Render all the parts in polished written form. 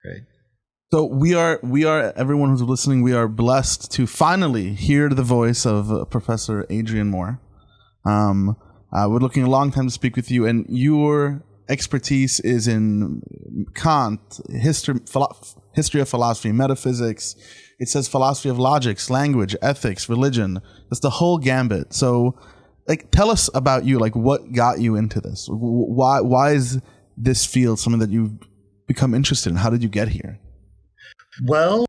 Great. So we are everyone who's listening, we are blessed to finally hear the voice of Professor Adrian Moore. We're looking a long time to speak with you, and your expertise is in Kant, history of philosophy, metaphysics. It says philosophy of logics, language, ethics, religion. That's the whole gambit. So, like, tell us about you. Like, what got you into this? Why is this field something that you've become interested in? How did you get here? Well,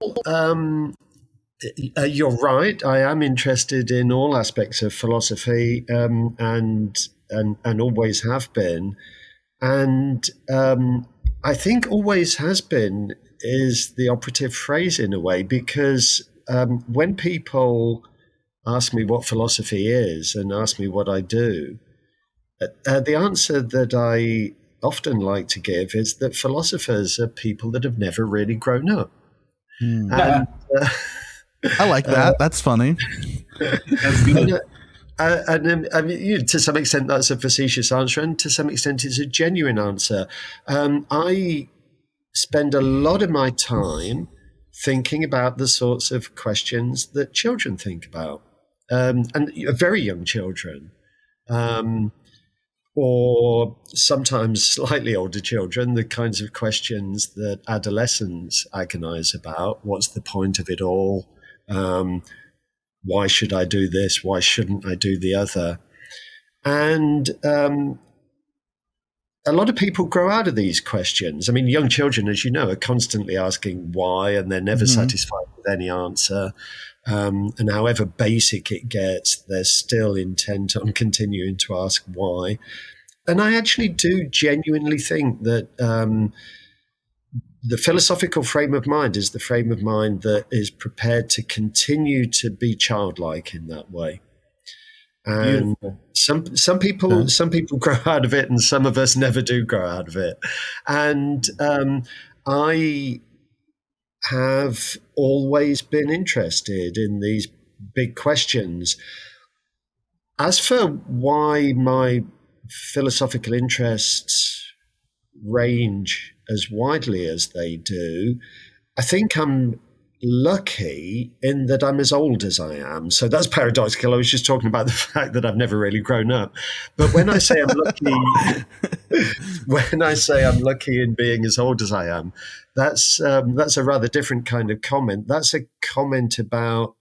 you're right. I am interested in all aspects of philosophy, and always have been. And I think always has been is the operative phrase in a way, because when people ask me what philosophy is and ask me what I do, the answer that I often like to give is that philosophers are people that have never really grown up. And I like that. That's funny. That's good. I mean, to some extent, that's a facetious answer, and to some extent, it's a genuine answer. I spend a lot of my time thinking about the sorts of questions that children think about, and very young children, or sometimes slightly older children, the kinds of questions that adolescents agonize about. What's the point of it all? Why should I do this? Why shouldn't I do the other? And a lot of people grow out of these questions. I mean, young children, as you know, are constantly asking why, and they're never satisfied with any answer. And however basic it gets, they're still intent on continuing to ask why. And I actually do genuinely think that the philosophical frame of mind is the frame of mind that is prepared to continue to be childlike in that way. And some people grow out of it, and some of us never do grow out of it. And I have always been interested in these big questions. As for why my philosophical interests range as widely as they do, I think I'm lucky in that I'm as old as I am. So that's paradoxical. I was just talking about the fact that I've never really grown up. But when I say I'm lucky, in being as old as I am, that's a rather different kind of comment. That's a comment about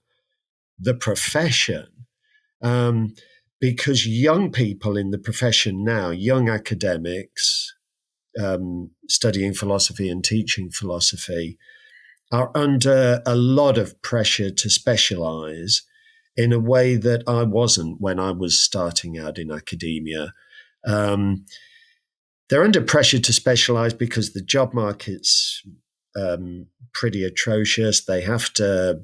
the profession. Because young people in the profession now, young academics studying philosophy and teaching philosophy, are under a lot of pressure to specialize in a way that I wasn't when I was starting out in academia. They're under pressure to specialize because the job market's pretty atrocious. They have to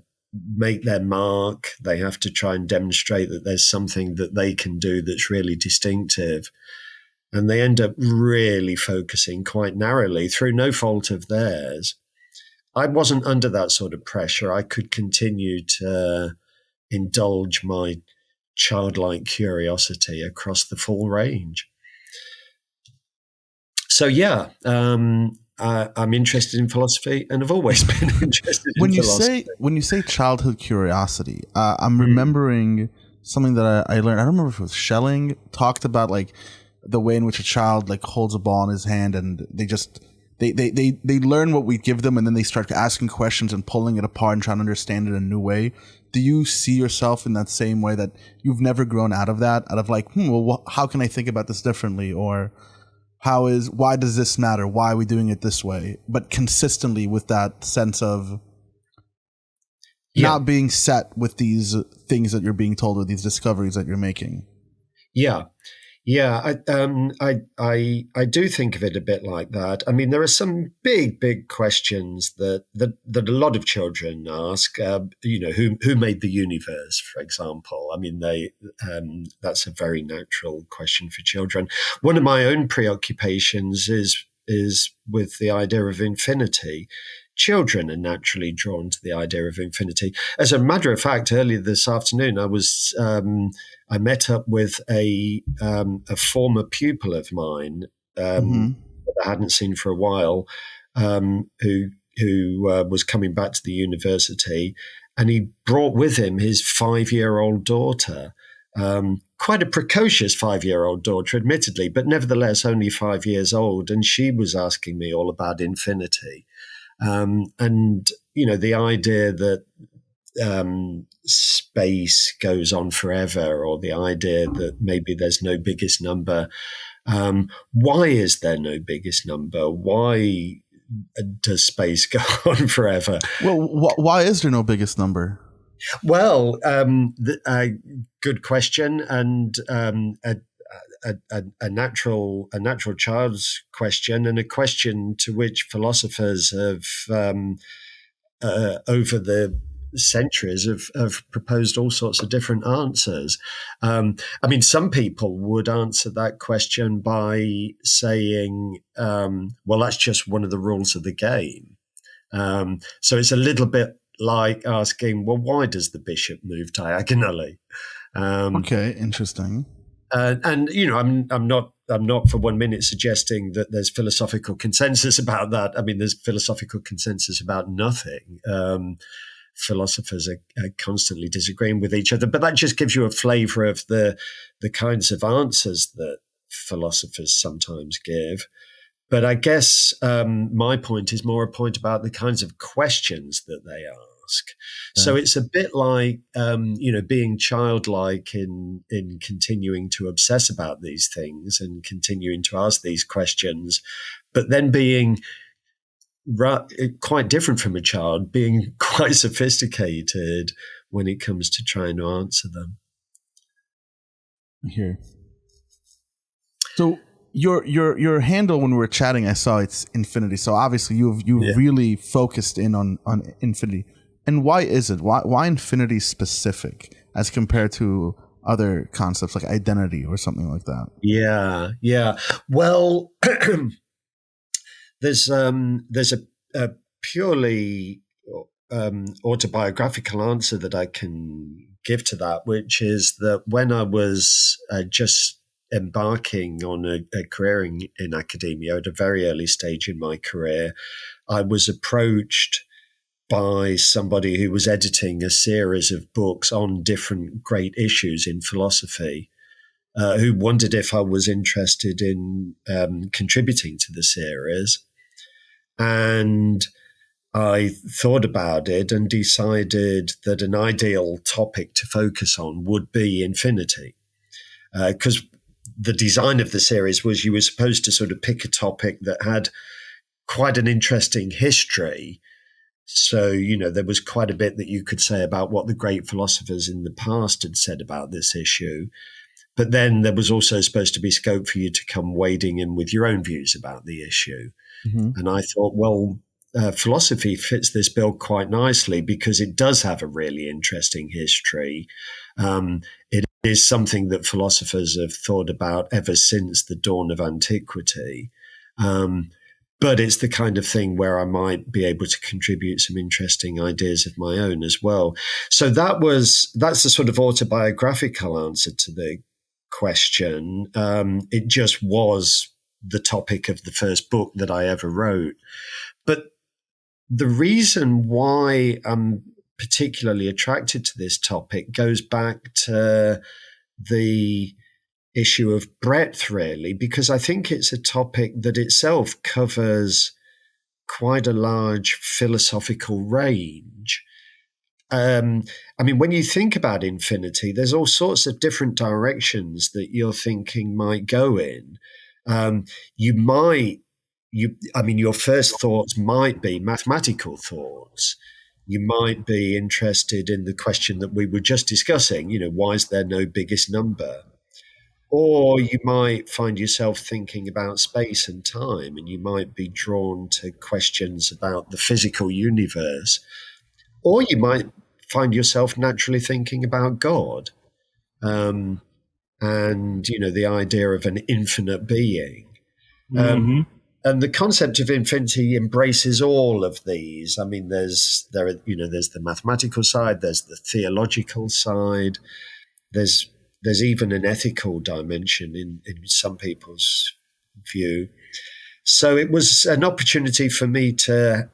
make their mark. They have to try and demonstrate that there's something that they can do that's really distinctive. And they end up really focusing quite narrowly through no fault of theirs. I wasn't under that sort of pressure. I could continue to indulge my childlike curiosity across the full range. So, yeah, I'm interested in philosophy and have always been interested in philosophy. When you say childhood curiosity, I'm remembering something that I learned. I don't remember if it was Schelling talked about, like, the way in which a child, like, holds a ball in his hand, and they just... They learn what we give them, and then they start asking questions and pulling it apart and trying to understand it in a new way. Do you see yourself in that same way, that you've never grown out of that, out of like, well, how can I think about this differently? Or why does this matter? Why are we doing it this way? But consistently with that sense of not being set with these things that you're being told, or these discoveries that you're making. Yeah. Yeah, I do think of it a bit like that. I mean, there are some big questions that a lot of children ask. Who made the universe, for example? I mean, that's a very natural question for children. One of my own preoccupations is with the idea of infinity. Children are naturally drawn to the idea of infinity. As a matter of fact, earlier this afternoon, I met up with a former pupil of mine that I hadn't seen for a while, who was coming back to the university, and he brought with him his 5-year-old daughter. Quite a precocious 5-year-old daughter, admittedly, but nevertheless only 5 years old. And she was asking me all about infinity. And, the idea that space goes on forever, or the idea that maybe there's no biggest number. Why is there no biggest number? Why does space go on forever? Well, why is there no biggest number? Well, good question, and a natural child's question, and a question to which philosophers have over the centuries have proposed all sorts of different answers. Some people would answer that question by saying, well, that's just one of the rules of the game. So it's a little bit like asking, well, why does the bishop move diagonally? Okay, interesting. I'm not for 1 minute suggesting that there's philosophical consensus about that. I mean, there's philosophical consensus about nothing. Philosophers are constantly disagreeing with each other, but that just gives you a flavor of the kinds of answers that philosophers sometimes give. But I guess my point is more a point about the kinds of questions that they ask. So it's a bit like, being childlike in continuing to obsess about these things and continuing to ask these questions, but then being quite different from a child, being quite sophisticated when it comes to trying to answer them. Here. So your handle when we were chatting, I saw it's infinity. So obviously you've really focused in on infinity. And why is it? Why infinity specific as compared to other concepts like identity or something like that? Yeah. Well, there's a purely autobiographical answer that I can give to that, which is that when I was just embarking on a career in academia at a very early stage in my career, I was approached by somebody who was editing a series of books on different great issues in philosophy, who wondered if I was interested in contributing to the series. And I thought about it and decided that an ideal topic to focus on would be infinity, because the design of the series was you were supposed to sort of pick a topic that had quite an interesting history. So, there was quite a bit that you could say about what the great philosophers in the past had said about this issue. But then there was also supposed to be scope for you to come wading in with your own views about the issue. Mm-hmm. And I thought, well, philosophy fits this bill quite nicely because it does have a really interesting history. It is something that philosophers have thought about ever since the dawn of antiquity. But it's the kind of thing where I might be able to contribute some interesting ideas of my own as well. So that's the sort of autobiographical answer to the question. It just was the topic of the first book that I ever wrote. But the reason why I'm particularly attracted to this topic goes back to the issue of breadth, really, because I think it's a topic that itself covers quite a large philosophical range. When you think about infinity, there's all sorts of different directions that your thinking might go in. Your first thoughts might be mathematical thoughts. You might be interested in the question that we were just discussing, why is there no biggest number? Or you might find yourself thinking about space and time, and you might be drawn to questions about the physical universe. Or you might find yourself naturally thinking about God, and, the idea of an infinite being. Mm-hmm. And the concept of infinity embraces all of these. I mean, there's the mathematical side, there's the theological side, there's even an ethical dimension in some people's view. So it was an opportunity for me to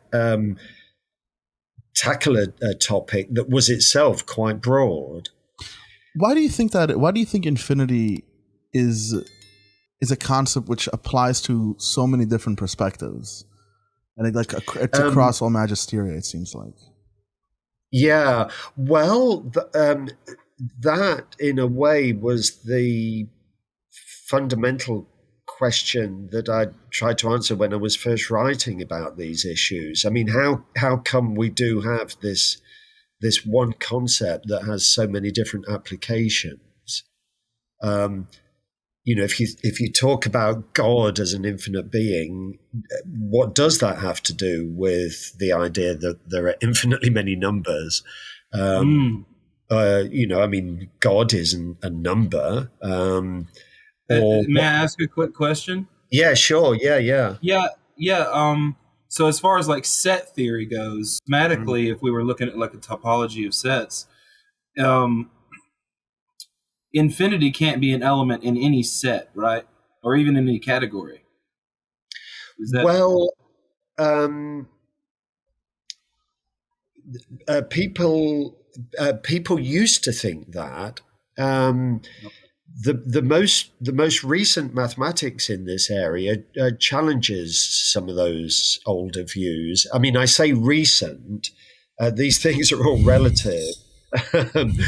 tackle a topic that was itself quite broad. Why do you think that? Why do you think infinity is a concept which applies to so many different perspectives, and it's across all magisteria? It seems like. Yeah, well, that in a way was the fundamental question that I tried to answer when I was first writing about these issues. I mean, how come we do have this one concept that has so many different applications? If you talk about God as an infinite being, what does that have to do with the idea that there are infinitely many numbers? I mean, God isn't a number. May I ask a quick question? Yeah, sure. Yeah. So as far as like set theory goes, mathematically, if we were looking at like a topology of sets, infinity can't be an element in any set, right? Or even in any category. People used to think that. The most recent mathematics in this area challenges some of those older views. I mean, I say recent; these things are all relative. When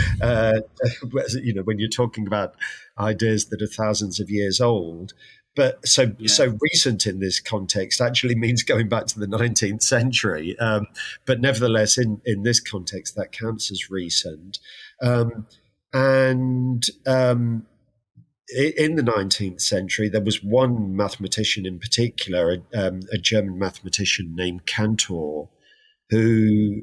you're talking about ideas that are thousands of years old, but so recent in this context actually means going back to the 19th century. But nevertheless, in this context, that counts as recent. In the 19th century, there was one mathematician in particular, a German mathematician named Cantor, who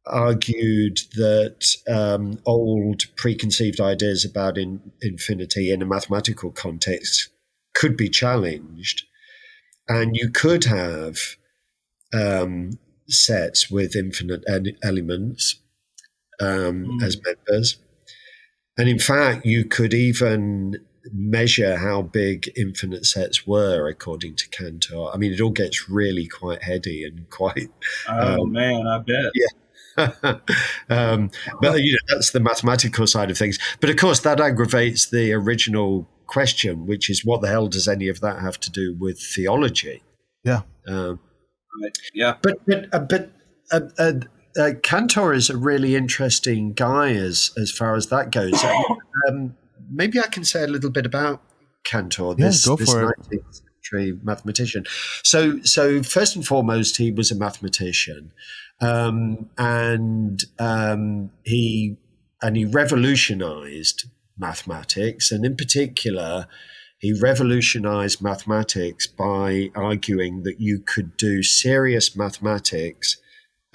argued that old preconceived ideas about infinity in a mathematical context could be challenged. And you could have sets with infinite elements as members. And in fact, you could even measure how big infinite sets were, according to Cantor. I mean, it all gets really quite heady and quite... man, I bet. Yeah. But that's the mathematical side of things. But of course, that aggravates the original question, which is, what the hell does any of that have to do with theology? Yeah. But Cantor is a really interesting guy as far as that goes. Maybe I can say a little bit about Cantor, this 19th century mathematician. So first and foremost, he was a mathematician, and he revolutionized mathematics, and in particular, he revolutionized mathematics by arguing that you could do serious mathematics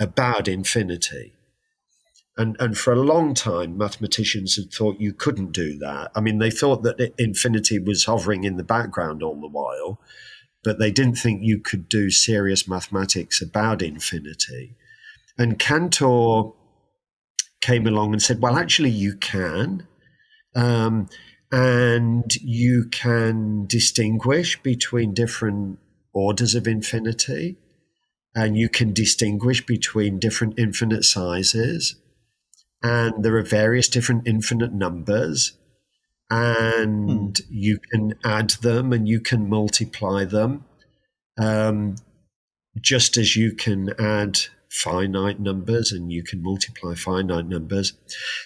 about infinity. And for a long time, mathematicians had thought you couldn't do that. I mean, they thought that infinity was hovering in the background all the while, but they didn't think you could do serious mathematics about infinity. And Cantor came along and said, well, actually, you can. And you can distinguish between different orders of infinity. And you can distinguish between different infinite sizes. And there are various different infinite numbers. And you can add them and you can multiply them, just as you can add finite numbers and you can multiply finite numbers.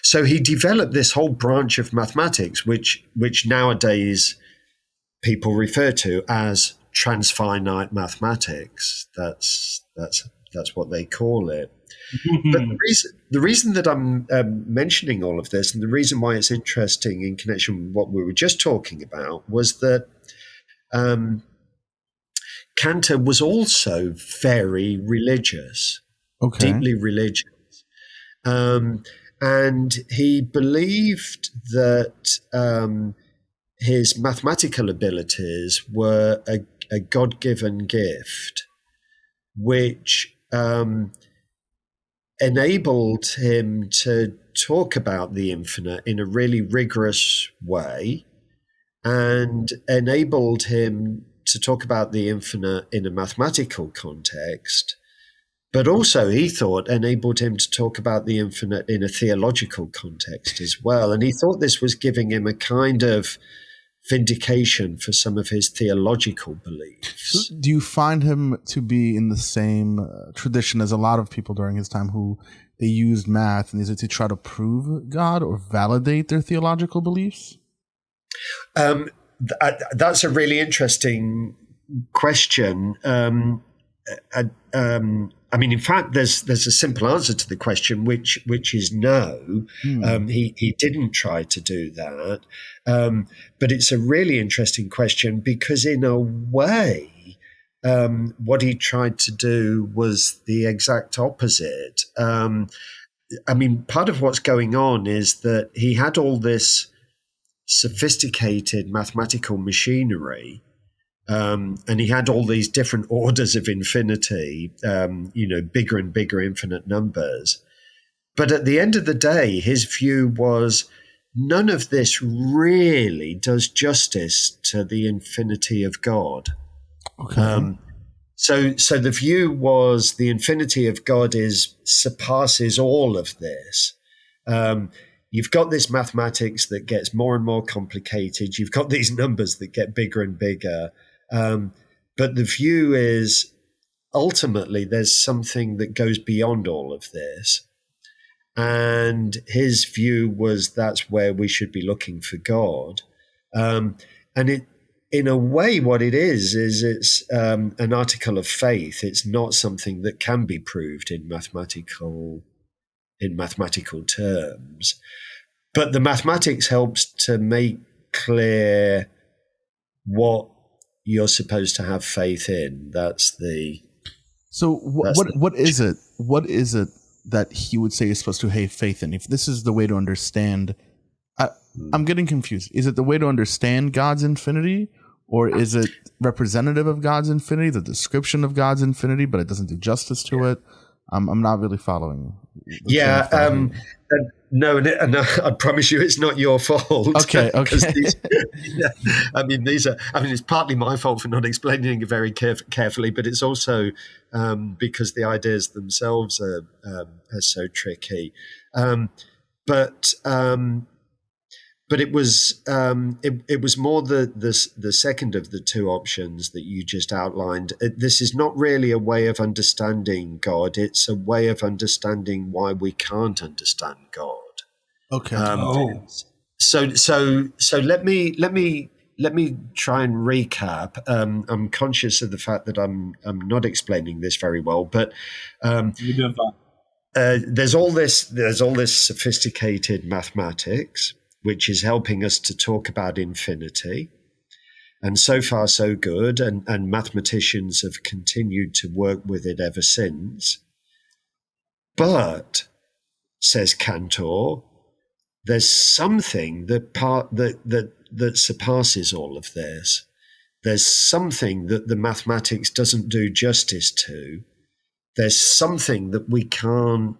So he developed this whole branch of mathematics, which nowadays people refer to as transfinite mathematics. That's what they call it. But the reason that I'm mentioning all of this, and the reason why it's interesting in connection with what we were just talking about, was that Cantor was also very religious, deeply religious. And he believed that his mathematical abilities were a God-given gift, which enabled him to talk about the infinite in a really rigorous way, and enabled him to talk about the infinite in a mathematical context, but also he thought enabled him to talk about the infinite in a theological context as well. And he thought this was giving him a kind of vindication for some of his theological beliefs. Do you find him to be in the same tradition as a lot of people during his time who they used math and to try to prove God or validate their theological beliefs? That's a really interesting question. I mean, in fact, there's a simple answer to the question, which is no. He didn't try to do that, but it's a really interesting question because, in a way, what he tried to do was the exact opposite. I mean, part of what's going on is that he had all this sophisticated mathematical machinery. And he had all these different orders of infinity, bigger and bigger infinite numbers. But at the end of the day, his view was none of this really does justice to the infinity of God. Okay. So the view was the infinity of God surpasses all of this. You've got this mathematics that gets more and more complicated. You've got these numbers that get bigger and bigger. But the view is ultimately there's something that goes beyond all of this. And his view was that's where we should be looking for God. And in a way, what it is it's an article of faith. It's not something that can be proved in mathematical terms. But the mathematics helps to make clear what you're supposed to have faith in. So what is it? What is it that he would say is supposed to have faith in? If this is the way to understand, I'm getting confused. Is it the way to understand God's infinity, or is it representative of God's infinity, the description of God's infinity, but it doesn't do justice to it? I'm not really following. No, I promise you, it's not your fault. Okay. It's partly my fault for not explaining it very carefully, but it's also because the ideas themselves are so tricky. But it was more the second of the two options that you just outlined. This is not really a way of understanding God. It's a way of understanding why we can't understand God. Okay. So let me try and recap. I'm conscious of the fact that I'm not explaining this very well, but you're doing fine. There's all this sophisticated mathematics, which is helping us to talk about infinity. And so far, so good. And mathematicians have continued to work with it ever since. But, says Cantor, there's something that surpasses all of this. There's something that the mathematics doesn't do justice to. There's something that we can't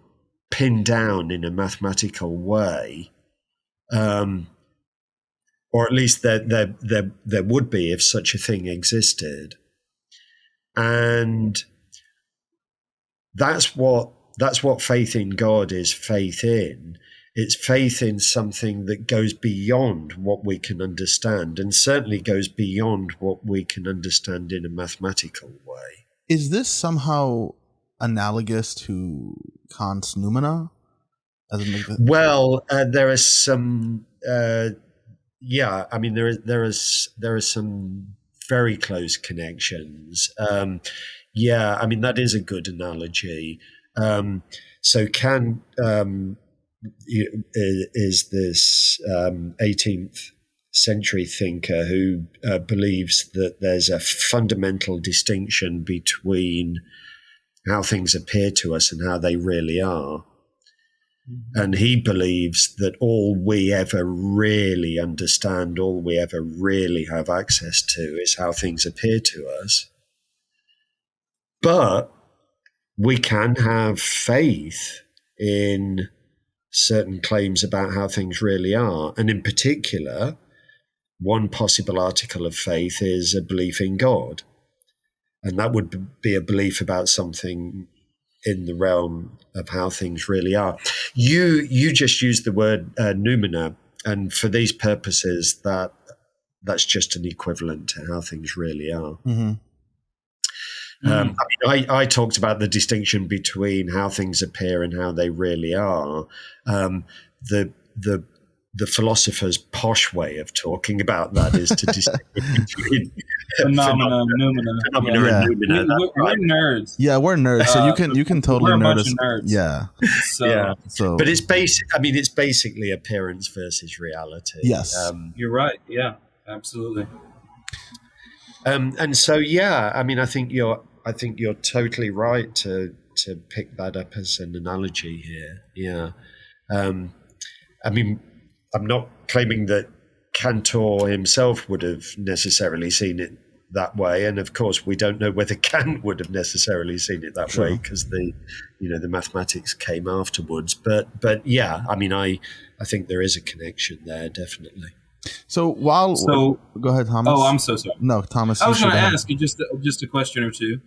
pin down in a mathematical way. Or at least there would be if such a thing existed, and that's what faith in God is. Faith in it's faith in something that goes beyond what we can understand, and certainly goes beyond what we can understand in a mathematical way. Is this somehow analogous to Kant's noumena? Well, there are some. There are some very close connections. That is a good analogy. So Kant is this 18th century thinker who believes that there's a fundamental distinction between how things appear to us and how they really are. And he believes that all we ever really understand, all we ever really have access to is how things appear to us. But we can have faith in certain claims about how things really are. And in particular, one possible article of faith is a belief in God. And that would be a belief about something in the realm of how things really are. You just used the word noumena, and for these purposes, that's just an equivalent to how things really are. Mm-hmm. I talked about the distinction between how things appear and how they really are. The philosopher's posh way of talking about that is to distinguish between phenomena, noumena. and noumena. We're nerds. Yeah, we're nerds, so you can totally we're a nerd bunch us. of nerds. Yeah. So, but it's it's basically appearance versus reality. Yes. You're right. Yeah, absolutely. And so, I think you're totally right to pick that up as an analogy here. Yeah. I'm not claiming that Cantor himself would have necessarily seen it that way, and of course, we don't know whether Kant would have necessarily seen it that way because the mathematics came afterwards. But yeah, I think there is a connection there, definitely. So go ahead, Thomas. Oh, I'm so sorry. No, Thomas. I was going to ask you just a question or two.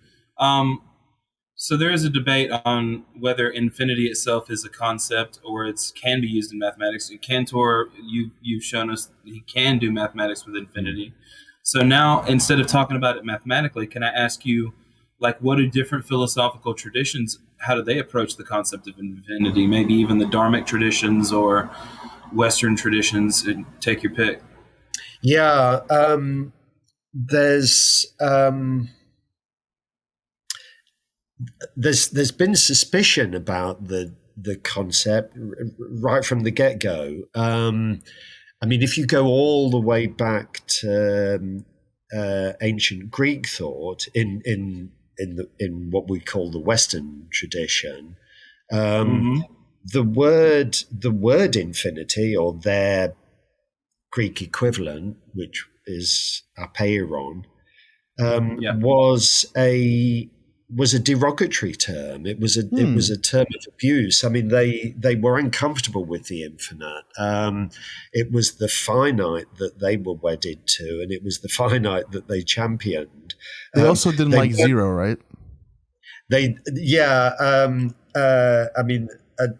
So there is a debate on whether infinity itself is a concept or it can be used in mathematics. Cantor, you've shown us he can do mathematics with infinity. So now, instead of talking about it mathematically, can I ask you, what do different philosophical traditions, how do they approach the concept of infinity? Maybe even the Dharmic traditions or Western traditions, take your pick. Yeah, there's been suspicion about the concept right from the get-go. If you go all the way back to ancient Greek thought in what we call the Western tradition, the word infinity, or their Greek equivalent, which is apeiron, was a derogatory term. It was a term of abuse. They were uncomfortable with the infinite. It was the finite that they were wedded to, and it was the finite that they championed. They also didn't like zero, right?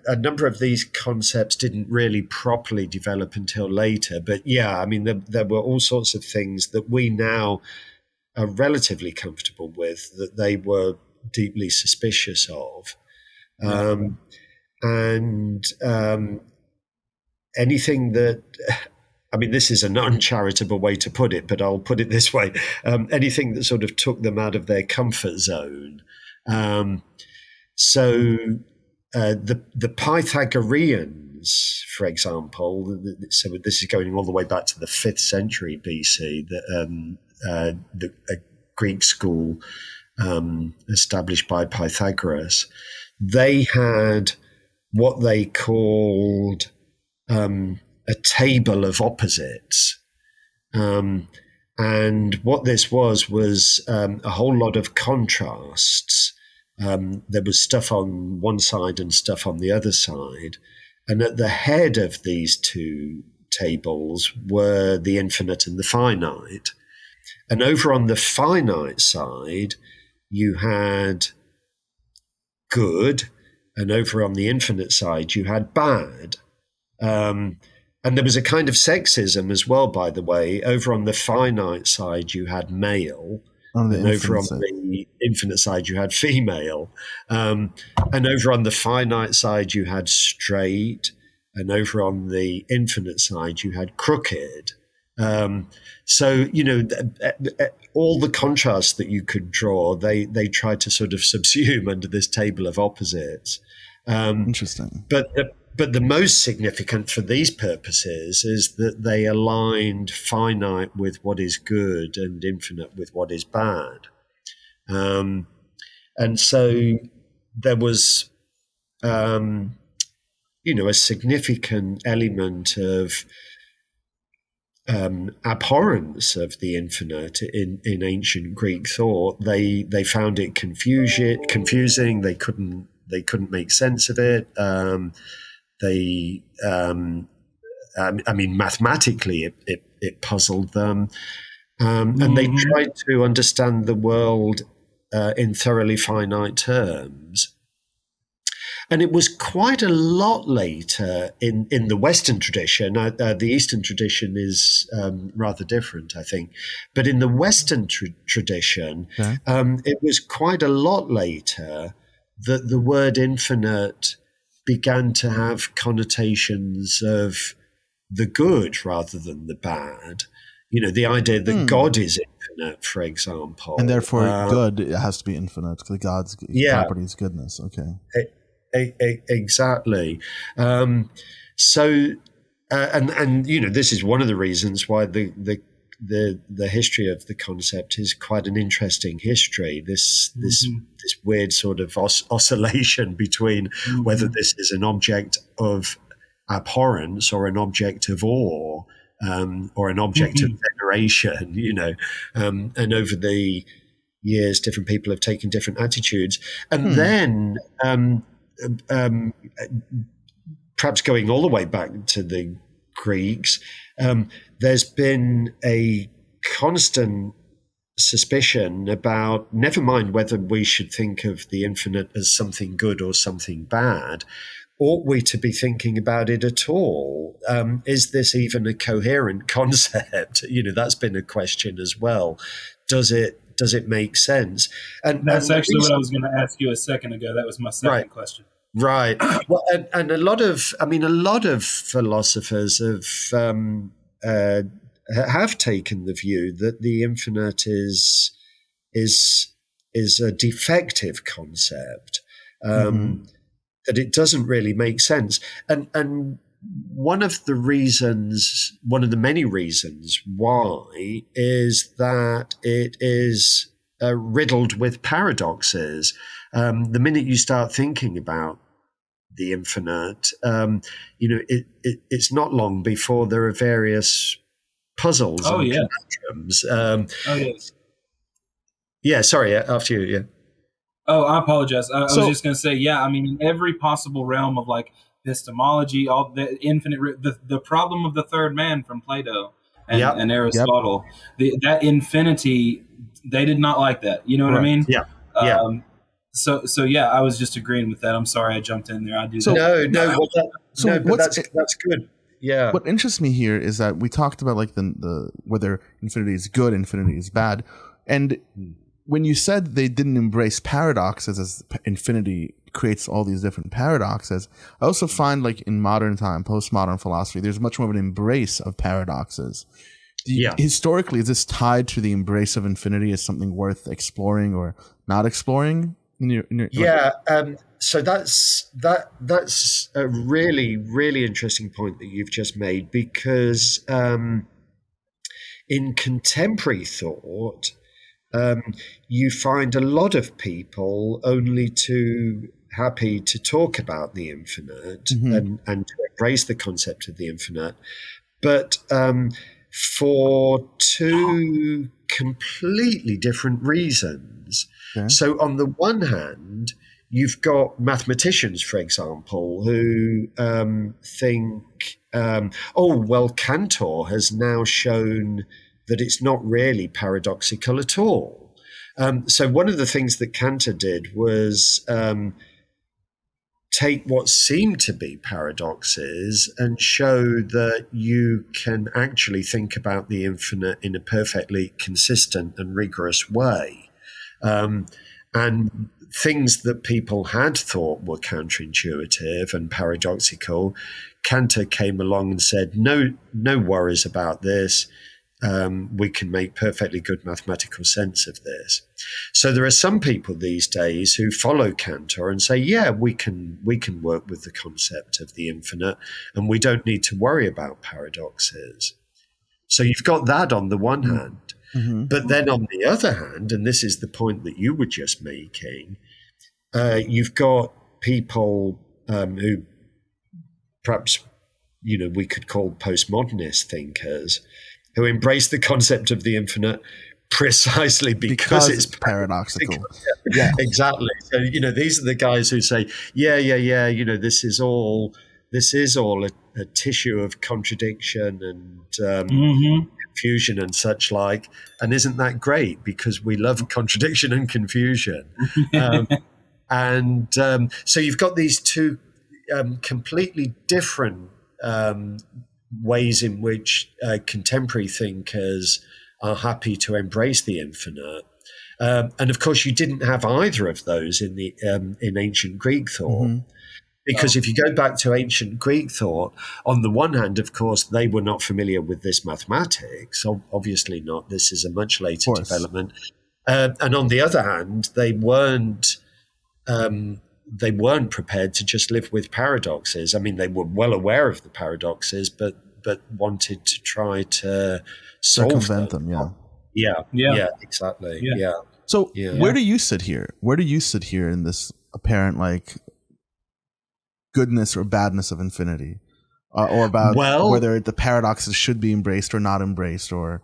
A number of these concepts didn't really properly develop until later. But there were all sorts of things that we now are relatively comfortable with that they were deeply suspicious of. Anything that, this is an uncharitable way to put it, but I'll put it this way. Anything that sort of took them out of their comfort zone. The Pythagoreans, for example, so this is going all the way back to the 5th century BC, the Greek school established by Pythagoras. They had what they called a table of opposites. And what this was a whole lot of contrasts. There was stuff on one side and stuff on the other side. And at the head of these two tables were the infinite and the finite. And over on the finite side, you had good, and over on the infinite side, you had bad. And there was a kind of sexism as well, by the way. Over on the finite side, you had male. And over on the infinite side, you had female. And over on the finite side, you had straight. And over on the infinite side, you had crooked. All the contrasts that you could draw, they tried to sort of subsume under this table of opposites. Interesting. But the most significant for these purposes is that they aligned finite with what is good and infinite with what is bad. And so there was, a significant element of abhorrence of the infinite in ancient Greek thought. They found it confusing. They couldn't make sense of it. I mean, mathematically, it puzzled them. And they tried to understand the world in thoroughly finite terms. And it was quite a lot later in the Western tradition. The Eastern tradition is rather different, I think. But in the Western tradition, it was quite a lot later that the word infinite began to have connotations of the good rather than the bad. You know, the idea that God is infinite, for example. And therefore good, it has to be infinite, because God's property is goodness. Okay. Exactly. So, and you know, this is one of the reasons why the history of the concept is quite an interesting history. This weird sort of oscillation between whether this is an object of abhorrence or an object of awe, or an object of veneration. You know, and over the years, different people have taken different attitudes, and then. Perhaps going all the way back to the Greeks, there's been a constant suspicion about, never mind whether we should think of the infinite as something good or something bad, ought we to be thinking about it at all? Is this even a coherent concept? You know, that's been a question as well. Does it make sense? And that's actually what I was going to ask you a second ago. That was my second question. Right. Well, and a lot of philosophers have taken the view that the infinite is a defective concept, that it doesn't really make sense, and one of the many reasons why is that it is riddled with paradoxes. The minute you start thinking about the infinite, you know, it's not long before there are various puzzles and conundrums. Yeah, sorry, after you, yeah. Oh, I apologize. I was just going to say, I mean, in every possible realm of like epistemology, all the infinite, the problem of the third man from Plato and Aristotle, that infinity, they did not like that. You know what I mean? Yeah. So yeah, I was just agreeing with that. I'm sorry I jumped in there. I do. That's good. Yeah. What interests me here is that we talked about like the whether infinity is good, infinity is bad, and when you said they didn't embrace paradoxes, as infinity creates all these different paradoxes, I also find like in modern time, postmodern philosophy, there's much more of an embrace of paradoxes. Historically, is this tied to the embrace of infinity as something worth exploring or not exploring? So that's a really, really interesting point that you've just made, because in contemporary thought, you find a lot of people only too happy to talk about the infinite and to embrace the concept of the infinite, but for two completely different reasons. Okay. So on the one hand, you've got mathematicians, for example, who think, Cantor has now shown that it's not really paradoxical at all. So one of the things that Cantor did was take what seemed to be paradoxes and show that you can actually think about the infinite in a perfectly consistent and rigorous way. And things that people had thought were counterintuitive and paradoxical, Cantor came along and said, no worries about this. We can make perfectly good mathematical sense of this. So there are some people these days who follow Cantor and say, we can work with the concept of the infinite, and we don't need to worry about paradoxes. So you've got that on the one hand. Mm-hmm. But then on the other hand, and this is the point that you were just making, you've got people who perhaps, we could call postmodernist thinkers, who embrace the concept of the infinite precisely because it's paradoxical. Yeah, exactly. So, these are the guys who say, this is all this is all a tissue of contradiction and confusion and such like. And isn't that great? Because we love contradiction and confusion. So you've got these two completely different ways in which contemporary thinkers are happy to embrace the infinite. And of course, you didn't have either of those in ancient Greek thought. Because if you go back to ancient Greek thought, on the one hand, of course, they were not familiar with this mathematics. Obviously not. This is a much later development. And on the other hand, they weren't prepared to just live with paradoxes. I mean, they were well aware of the paradoxes, but wanted to try to solve them. Yeah, exactly. Yeah. So where do you sit here? Where do you sit here in this apparent like goodness or badness of infinity, or about whether the paradoxes should be embraced or not embraced, or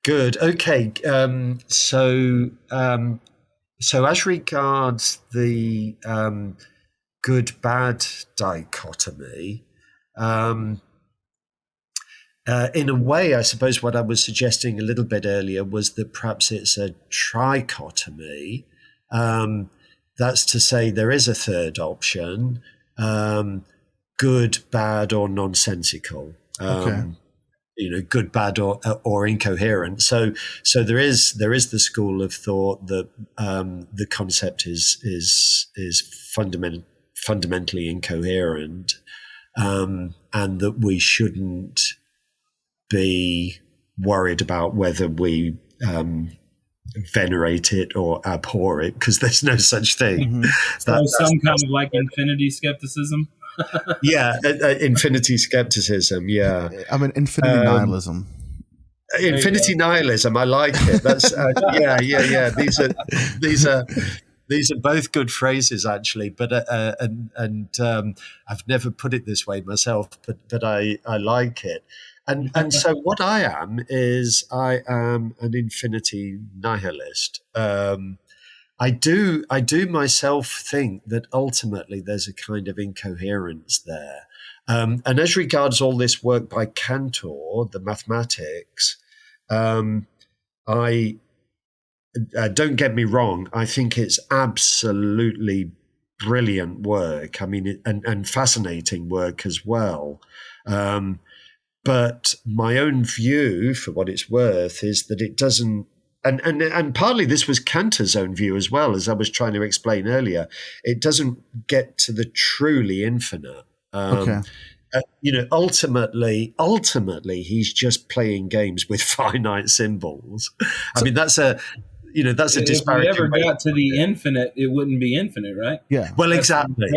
good. Okay. So as regards the good bad dichotomy, in a way, I suppose what I was suggesting a little bit earlier was that perhaps it's a trichotomy. That's to say, there is a third option: good, bad, or nonsensical. Good, bad, or incoherent. So there is the school of thought that the concept is fundamentally incoherent, and that we shouldn't be worried about whether we venerate it or abhor it, because there's no such thing. Some kind of like infinity skepticism. Infinity skepticism. Yeah, I mean infinity nihilism. Infinity nihilism. I like it. That's These are both good phrases, actually. But I've never put it this way myself. But I like it. And so what I am an infinity nihilist. I do myself think that ultimately there's a kind of incoherence there. And as regards all this work by Cantor, the mathematics, don't get me wrong, I think it's absolutely brilliant work. I mean, and fascinating work as well. But my own view, for what it's worth, is that it doesn't, and partly this was Cantor's own view as well, as I was trying to explain earlier, it doesn't get to the truly infinite. Ultimately, he's just playing games with finite symbols. I mean, that's a disparaging. If we ever got to the infinite, it wouldn't be infinite, right? Yeah. Well, exactly.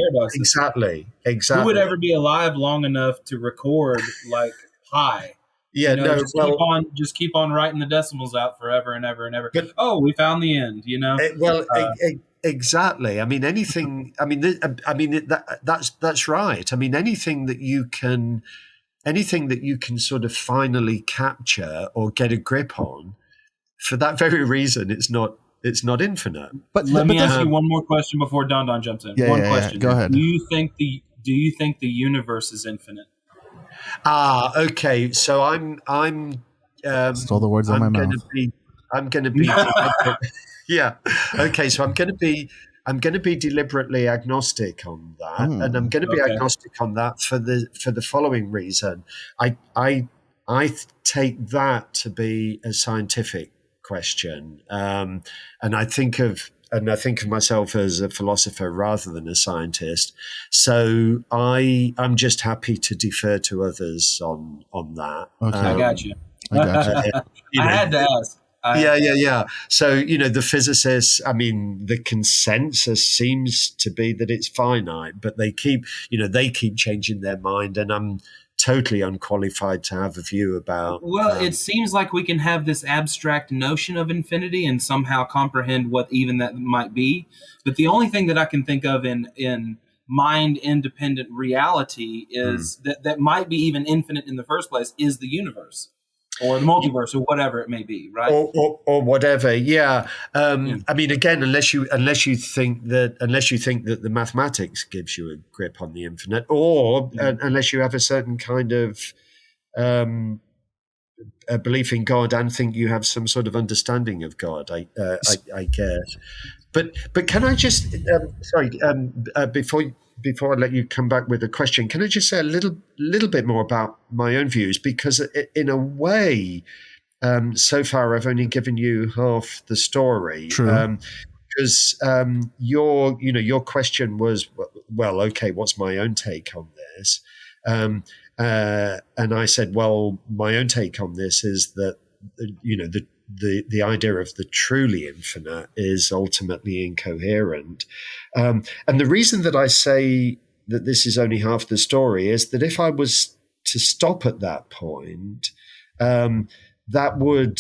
Who would ever be alive long enough to record like pi? Yeah, just keep on writing the decimals out forever and ever and ever. But, we found the end. Exactly. I mean, anything. I mean, that's right. I mean, anything that you can sort of finally capture or get a grip on, for that very reason, it's not infinite. But let me ask you one more question before Dandan jumps in. One question. Go ahead. Do you think the universe is infinite? Okay. So I'm stole the words out of my mouth. I'm going to be yeah. Okay. So I'm going to be deliberately agnostic on that, and I'm going to be agnostic on that for the following reason. I take that to be a scientific question, and I think of myself as a philosopher rather than a scientist. So I'm just happy to defer to others on that. Okay. I got you. I had to ask. Yeah. So, the physicists, I mean, the consensus seems to be that it's finite, but they keep changing their mind, and I'm totally unqualified to have a view about. Well, it seems like we can have this abstract notion of infinity and somehow comprehend what even that might be. But the only thing that I can think of in mind-independent reality is that might be even infinite in the first place is the universe. or the multiverse, or whatever it may be, right? Or whatever. Yeah. I mean, again, unless you think that the mathematics gives you a grip on the infinite, or unless you have a certain kind of a belief in God and think you have some sort of understanding of God, I guess. But can I just before I let you come back with a question, can I just say a little bit more about my own views? Because in a way, so far I've only given you half the story. True. Because your question was, well, okay, what's my own take on this? And I said, well, my own take on this is that the idea of the truly infinite is ultimately incoherent. And the reason that I say that this is only half the story is that if I was to stop at that point, that would,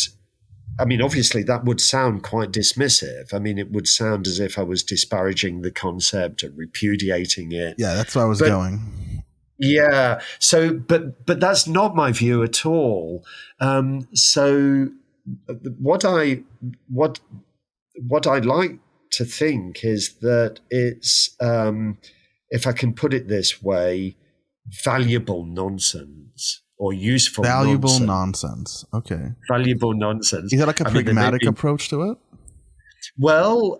I mean, obviously that would sound quite dismissive. I mean, it would sound as if I was disparaging the concept and repudiating it. Yeah, that's where I was going. Yeah. So, but that's not my view at all. So what I like to think is that it's, if I can put it this way, valuable nonsense or useful nonsense. Okay. Valuable nonsense. Is that like a pragmatic approach to it? Well,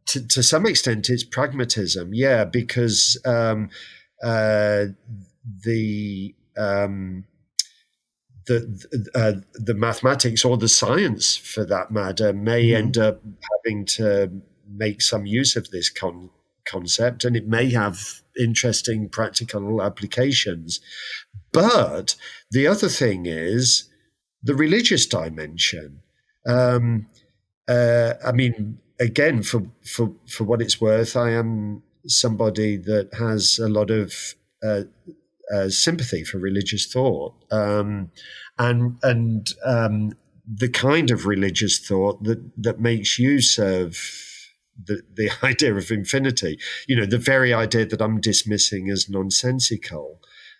to some extent, it's pragmatism. Yeah, because the mathematics or the science, for that matter, may end up having to make some use of this concept, and it may have interesting practical applications. But the other thing is the religious dimension. I mean, again, for what it's worth, I am somebody that has a lot of sympathy for religious thought, and the kind of religious thought that makes use of the idea of infinity. The very idea that I'm dismissing as nonsensical,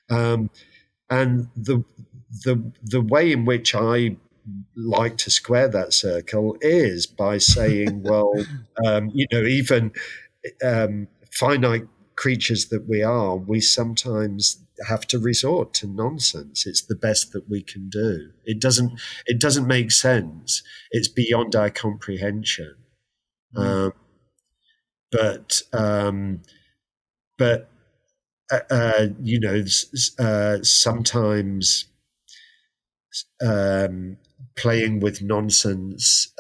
and the way in which I like to square that circle is by saying, well, even finite creatures that we are, we sometimes have to resort to nonsense. It's the best that we can do. It doesn't make sense. It's beyond our comprehension. Sometimes playing with nonsense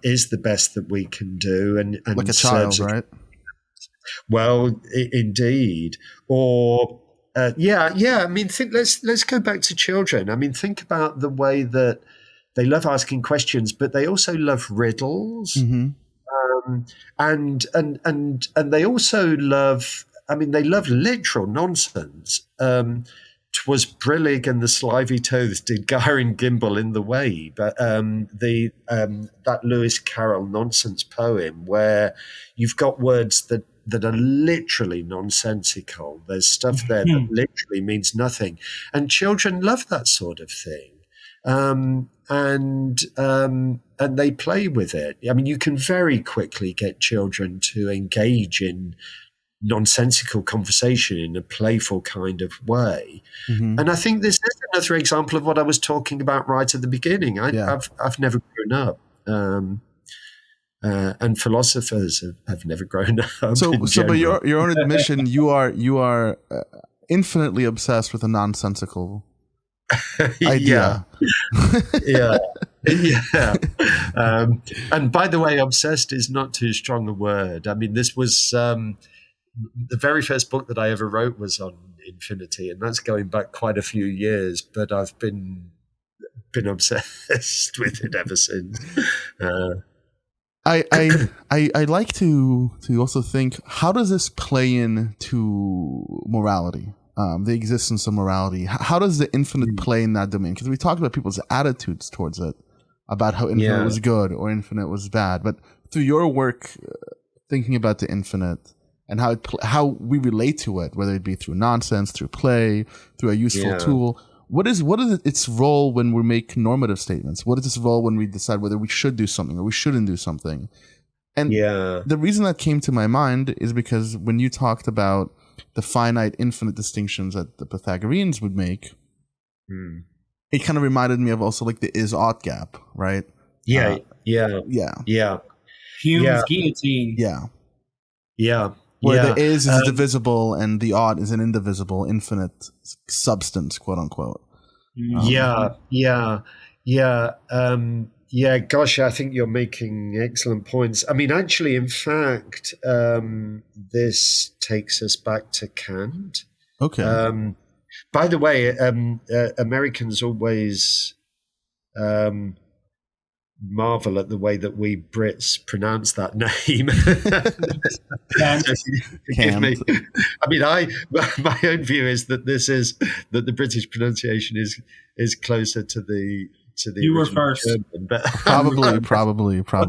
is the best that we can do, and like a child, right? Well, indeed. Or yeah. I mean, let's go back to children. I mean, think about the way that they love asking questions, but they also love riddles, and they also love. I mean, they love literal nonsense. 'Twas brillig and the slithy toads did gyre and gimble in the way, but that Lewis Carroll nonsense poem where you've got words that are literally nonsensical. There's stuff there that literally means nothing, and children love that sort of thing, and they play with it. I mean, you can very quickly get children to engage in nonsensical conversation in a playful kind of way. And I think this is another example of what I was talking about right at the beginning. I've never grown up, and philosophers have never grown up. So but your own admission, you are infinitely obsessed with a nonsensical idea. Yeah. And by the way, obsessed is not too strong a word. I mean, this was the very first book that I ever wrote was on infinity, and that's going back quite a few years, but I've been obsessed with it ever since. I like to also think, how does this play into morality, the existence of morality? How does the infinite play in that domain? Because we talked about people's attitudes towards it, about how infinite was good or infinite was bad, but through your work thinking about the infinite, and how we relate to it, whether it be through nonsense, through play, through a useful tool. What is its role when we make normative statements? What is its role when we decide whether we should do something or we shouldn't do something? And the reason that came to my mind is because when you talked about the finite, infinite distinctions that the Pythagoreans would make, it kind of reminded me of also like the is-ought gap, right? Yeah. Hume's guillotine. Where the is divisible and the ought is an indivisible, infinite substance, quote unquote. Gosh, I think you're making excellent points. I mean, actually, in fact, this takes us back to Kant. Okay. By the way, Americans always marvel at the way that we Brits pronounce that name. Forgive me. I mean, my own view is that the British pronunciation is closer to the you were first. German, but probably.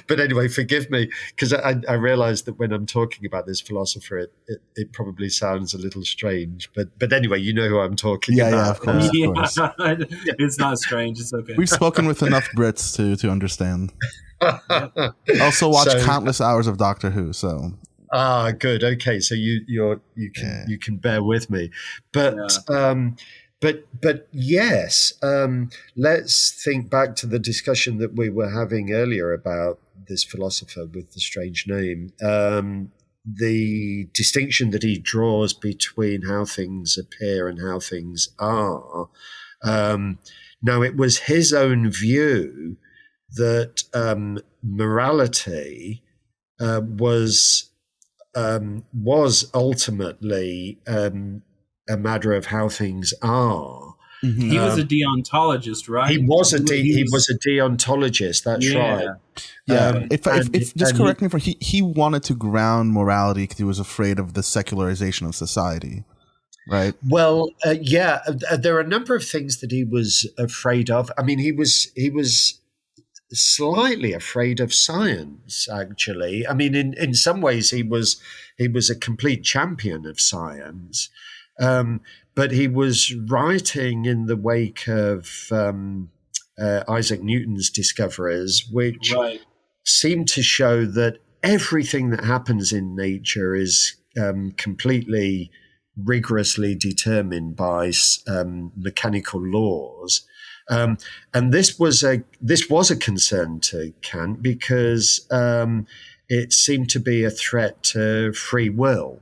But anyway, forgive me, because I realize that when I'm talking about this philosopher, it probably sounds a little strange. But anyway, you know who I'm talking about. Yeah, of course. It's not strange. It's okay. We've spoken with enough Brits to understand. Also watch countless hours of Doctor Who, so. Good. Okay, so you can bear with me, but. But yes, let's think back to the discussion that we were having earlier about this philosopher with the strange name. The distinction that he draws between how things appear and how things are. Now, it was his own view that morality was ultimately a matter of how things are. He was a deontologist, right? He was a deontologist. That's right. Yeah. If just correct me if he wanted to ground morality because he was afraid of the secularization of society, right? Well, there are a number of things that he was afraid of. I mean, he was slightly afraid of science, actually. I mean, in some ways, he was a complete champion of science. But he was writing in the wake of Isaac Newton's discoveries, which seemed to show that everything that happens in nature is completely rigorously determined by mechanical laws. And this was a concern to Kant because it seemed to be a threat to free will.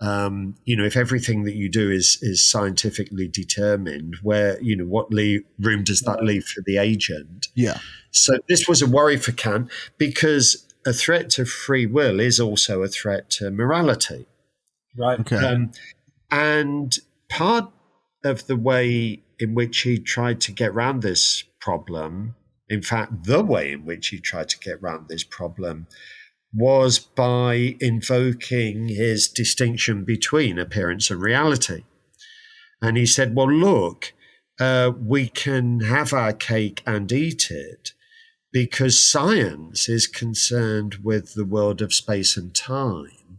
If everything that you do is scientifically determined, what room does that leave for the agent? Yeah. So this was a worry for Kant because a threat to free will is also a threat to morality. Right. Okay. And part of the way in which he tried to get around this problem, in fact, the way in which he tried to get around this problem, was by invoking his distinction between appearance and reality. And he said, well, look, we can have our cake and eat it because science is concerned with the world of space and time.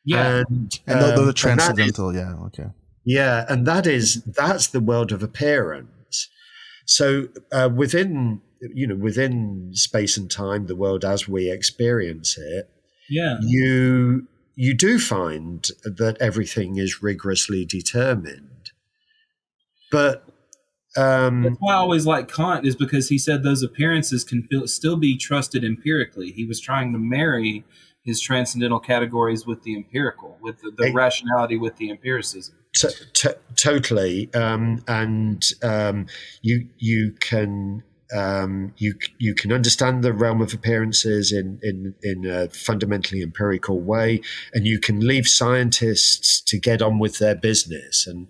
Yeah. And the transcendental, okay. Yeah, and that's the world of appearance. So within space and time, the world as we experience it, you do find that everything is rigorously determined. But that's why I always like Kant, is because he said those appearances can still be trusted empirically. He was trying to marry his transcendental categories with the empirical, with the rationality with the empiricism. Totally, and you can understand the realm of appearances in a fundamentally empirical way, and you can leave scientists to get on with their business and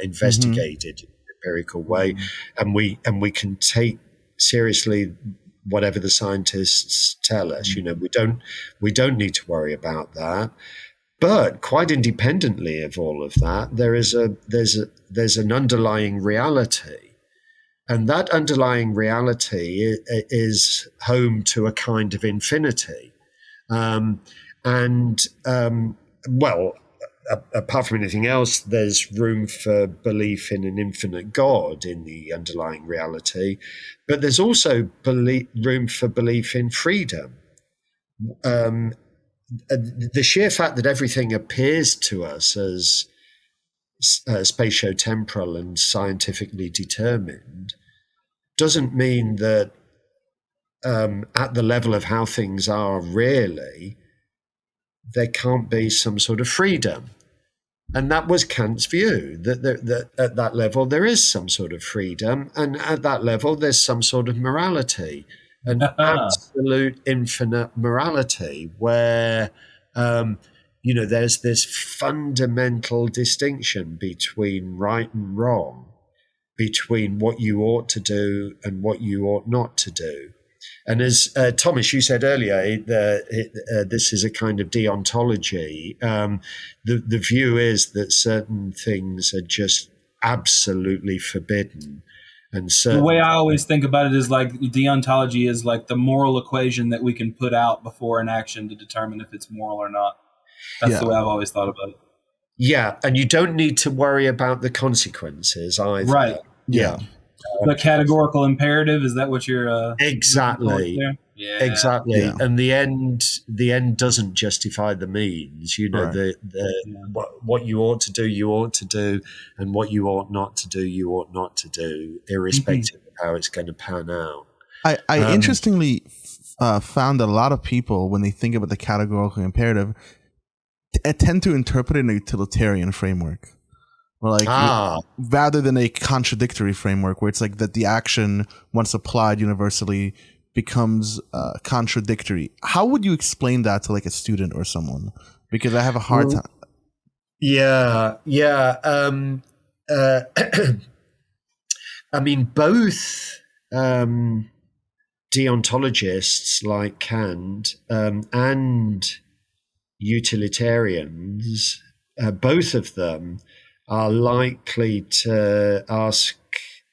investigate it in an empirical way, and we can take seriously whatever the scientists tell us. We don't need to worry about that. But quite independently of all of that, there's an underlying reality. And that underlying reality is home to a kind of infinity. And And apart from anything else, there's room for belief in an infinite God in the underlying reality, but there's also room for belief in freedom. The sheer fact that everything appears to us as spatiotemporal and scientifically determined doesn't mean that at the level of how things are really, there can't be some sort of freedom. And that was Kant's view, that at that level there is some sort of freedom, and at that level there's some sort of morality, an absolute infinite morality where there's this fundamental distinction between right and wrong, between what you ought to do and what you ought not to do. And as Thomas, you said earlier, this is a kind of deontology. The view is that certain things are just absolutely forbidden. And the way I always think about it is like deontology is like the moral equation that we can put out before an action to determine if it's moral or not. That's the way I've always thought about it. Yeah, and you don't need to worry about the consequences either. Right. Yeah. The categorical imperative, is that what you're exactly yeah, exactly and the end doesn't justify the means, right. What you ought to do, and what you ought not to do, irrespective of how it's going to pan out. I interestingly found that a lot of people, when they think about the categorical imperative, tend to interpret it in a utilitarian framework. Or like rather than a contradictory framework where it's like that the action, once applied universally, becomes contradictory. How would you explain that to like a student or someone? Because I have a hard time. Yeah. I mean, both deontologists like Kant and utilitarians, both of them are likely to ask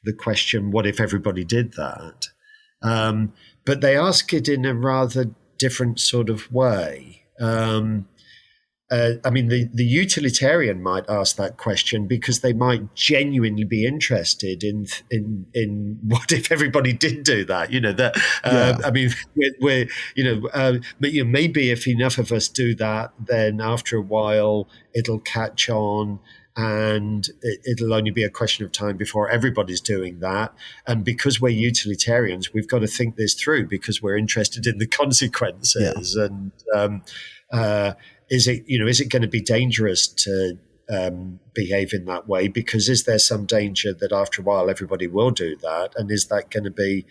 the question, what if everybody did that? But they ask it in a rather different sort of way. I mean, the utilitarian might ask that question because they might genuinely be interested in what if everybody did do that. I mean, but maybe if enough of us do that, then after a while it'll catch on. And it'll only be a question of time before everybody's doing that. And because we're utilitarians, we've got to think this through because we're interested in the consequences. Yeah. And is it going to be dangerous to behave in that way? Because is there some danger that after a while everybody will do that? And is that going to be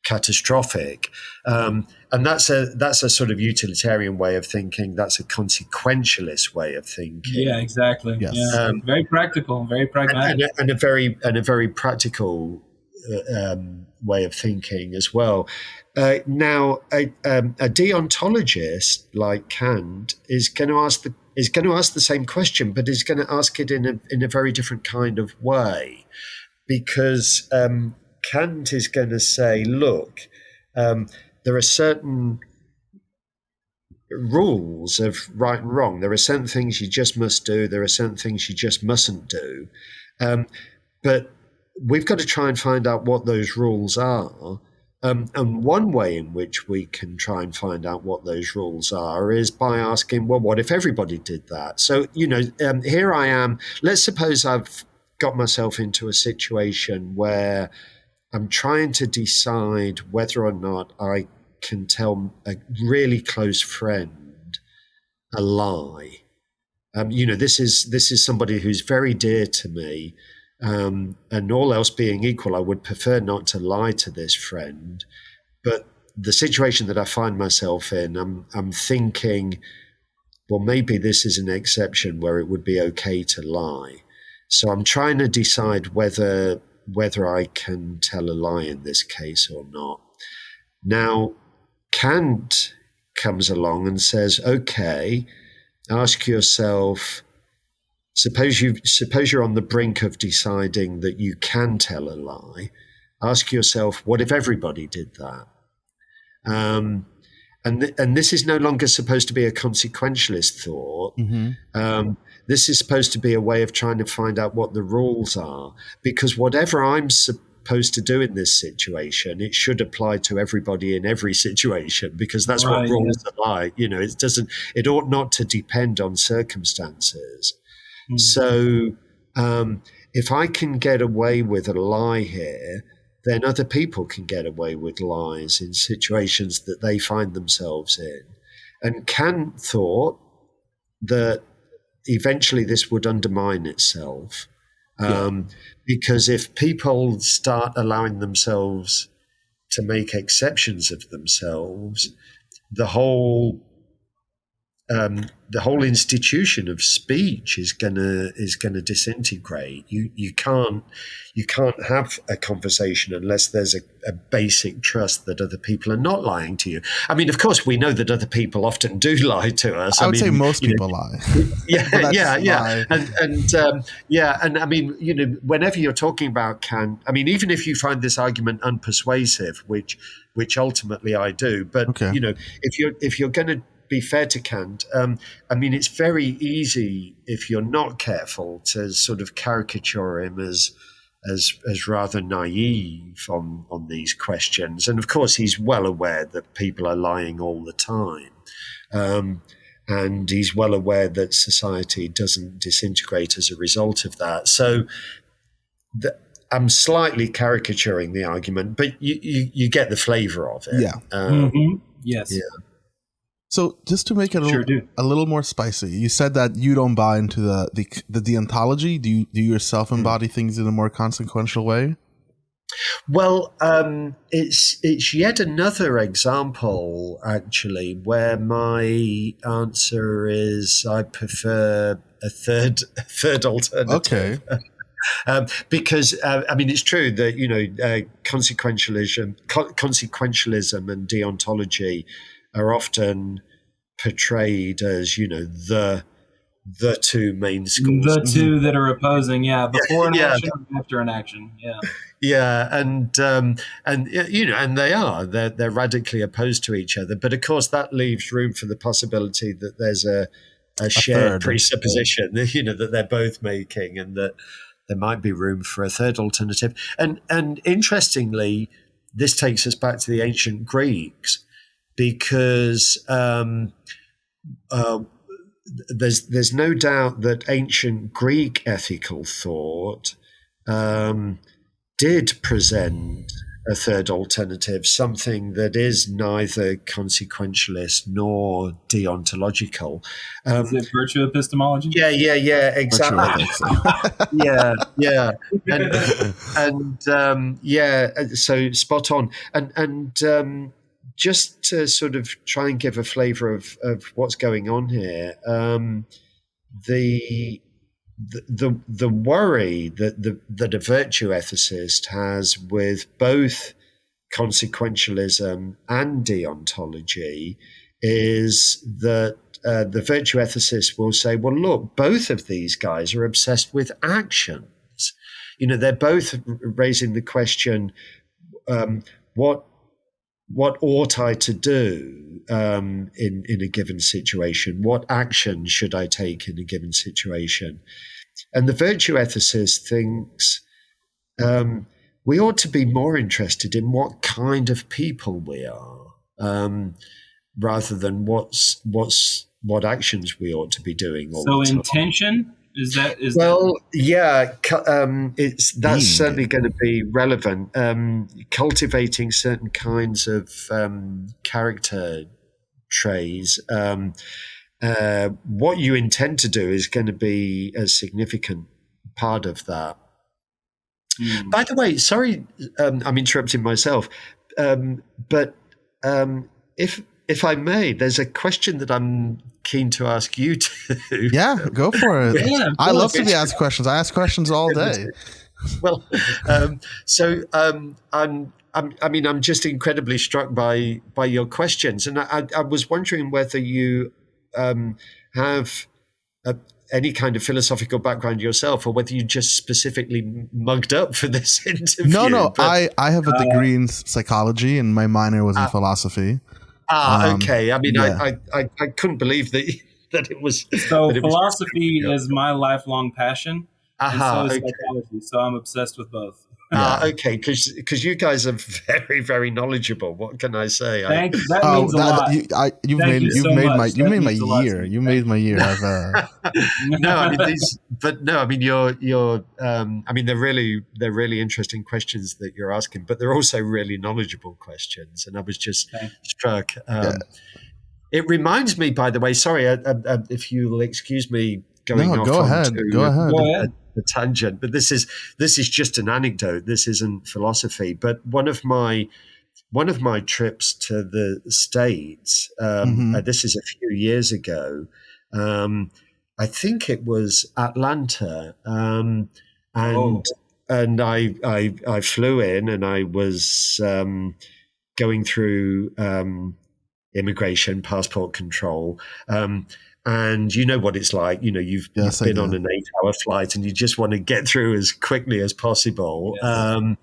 catastrophic? And that's a sort of utilitarian way of thinking. That's a consequentialist way of thinking. Yeah, exactly. Yes. Yeah. Very practical, very pragmatic, and a very practical way of thinking as well. Now, a deontologist like Kant is going to ask the same question, but is going to ask it in a very different kind of way, because Kant is going to say, look, there are certain rules of right and wrong. There are certain things you just must do. There are certain things you just mustn't do. But we've got to try and find out what those rules are. And one way in which we can try and find out what those rules are is by asking, well, what if everybody did that? So, here I am. Let's suppose I've got myself into a situation where I'm trying to decide whether or not I can tell a really close friend a lie. This is somebody who's very dear to me, and all else being equal, I would prefer not to lie to this friend. But the situation that I find myself in, I'm thinking, well, maybe this is an exception where it would be okay to lie. So I'm trying to decide whether I can tell a lie in this case or not. Now, Kant comes along and says, okay, ask yourself, suppose you're on the brink of deciding that you can tell a lie. Ask yourself, what if everybody did that? And and this is no longer supposed to be a consequentialist thought. This is supposed to be a way of trying to find out what the rules are, because whatever I'm supposed to do in this situation, it should apply to everybody in every situation, because that's what rules are like. It ought not to depend on circumstances. So if I can get away with a lie here, then other people can get away with lies in situations that they find themselves in. And Kant thought that eventually this would undermine itself, because if people start allowing themselves to make exceptions of themselves, the whole institution of speech is gonna disintegrate. You can't have a conversation unless there's a basic trust that other people are not lying to you. I mean, of course, we know that other people often do lie to us. I would say most people lie. And I mean, whenever you're talking about Kant, I mean, even if you find this argument unpersuasive, which ultimately I do, but if you're going to be fair to Kant, I mean, it's very easy, if you're not careful, to sort of caricature him as rather naive on these questions. And of course, he's well aware that people are lying all the time. And he's well aware that society doesn't disintegrate as a result of that. So I'm slightly caricaturing the argument, but you get the flavor of it. Yeah. Yes. Yeah. So just to make it a little more spicy, you said that you don't buy into the deontology. Do you yourself embody things in a more consequential way? Well, it's yet another example, actually, where my answer is I prefer a third alternative. Okay. Because I mean, it's true that consequentialism and deontology are often portrayed as the two main schools, the two that are opposing, before an action or after an action, and they're radically opposed to each other. But of course, that leaves room for the possibility that there's a shared presupposition, that they're both making, and that there might be room for a third alternative. And interestingly, this takes us back to the ancient Greeks, because there's no doubt that ancient Greek ethical thought did present a third alternative, something that is neither consequentialist nor deontological. Is it virtue epistemology? Yeah, exactly. So spot on. And just to sort of try and give a flavor of what's going on here, the worry that a virtue ethicist has with both consequentialism and deontology is that the virtue ethicist will say, well, look, both of these guys are obsessed with actions. They're both raising the question, what ought I to do in a given situation? What action should I take in a given situation? And the virtue ethicist thinks we ought to be more interested in what kind of people we are, rather than what actions we ought to be doing. So intention? That's certainly going to be relevant. Cultivating certain kinds of character traits. What you intend to do is going to be a significant part of that. By the way, sorry, I'm interrupting myself, but if I may, there's a question that I'm keen to ask you too. Yeah, go for it. I love to be asked questions. I ask questions all day. Well, I'm just incredibly struck by your questions, and I was wondering whether you have any kind of philosophical background yourself, or whether you just specifically mugged up for this interview. No, I have a degree in psychology, and my minor was in philosophy. Okay. I mean, yeah. I couldn't believe that that it was. So that it was philosophy is my lifelong passion, and so is okay. psychology. So I'm obsessed with both. Okay, because you guys are very, very knowledgeable. What can I say? That means a lot. You've Thank you so much. you made my means a lot to year. me. You made my year. No, I mean you're I mean they're really interesting questions that you're asking, but they're also really knowledgeable questions, and I was just struck. It reminds me, by the way, sorry, if you'll excuse me going off go ahead. A tangent, but this is just an anecdote. This isn't philosophy, but one of my trips to the States, this is a few years ago. I think it was Atlanta, and I flew in, and I was going through immigration, passport control. And you know what it's like. You know, you've been on an 8-hour flight and you just want to get through as quickly as possible. Yes.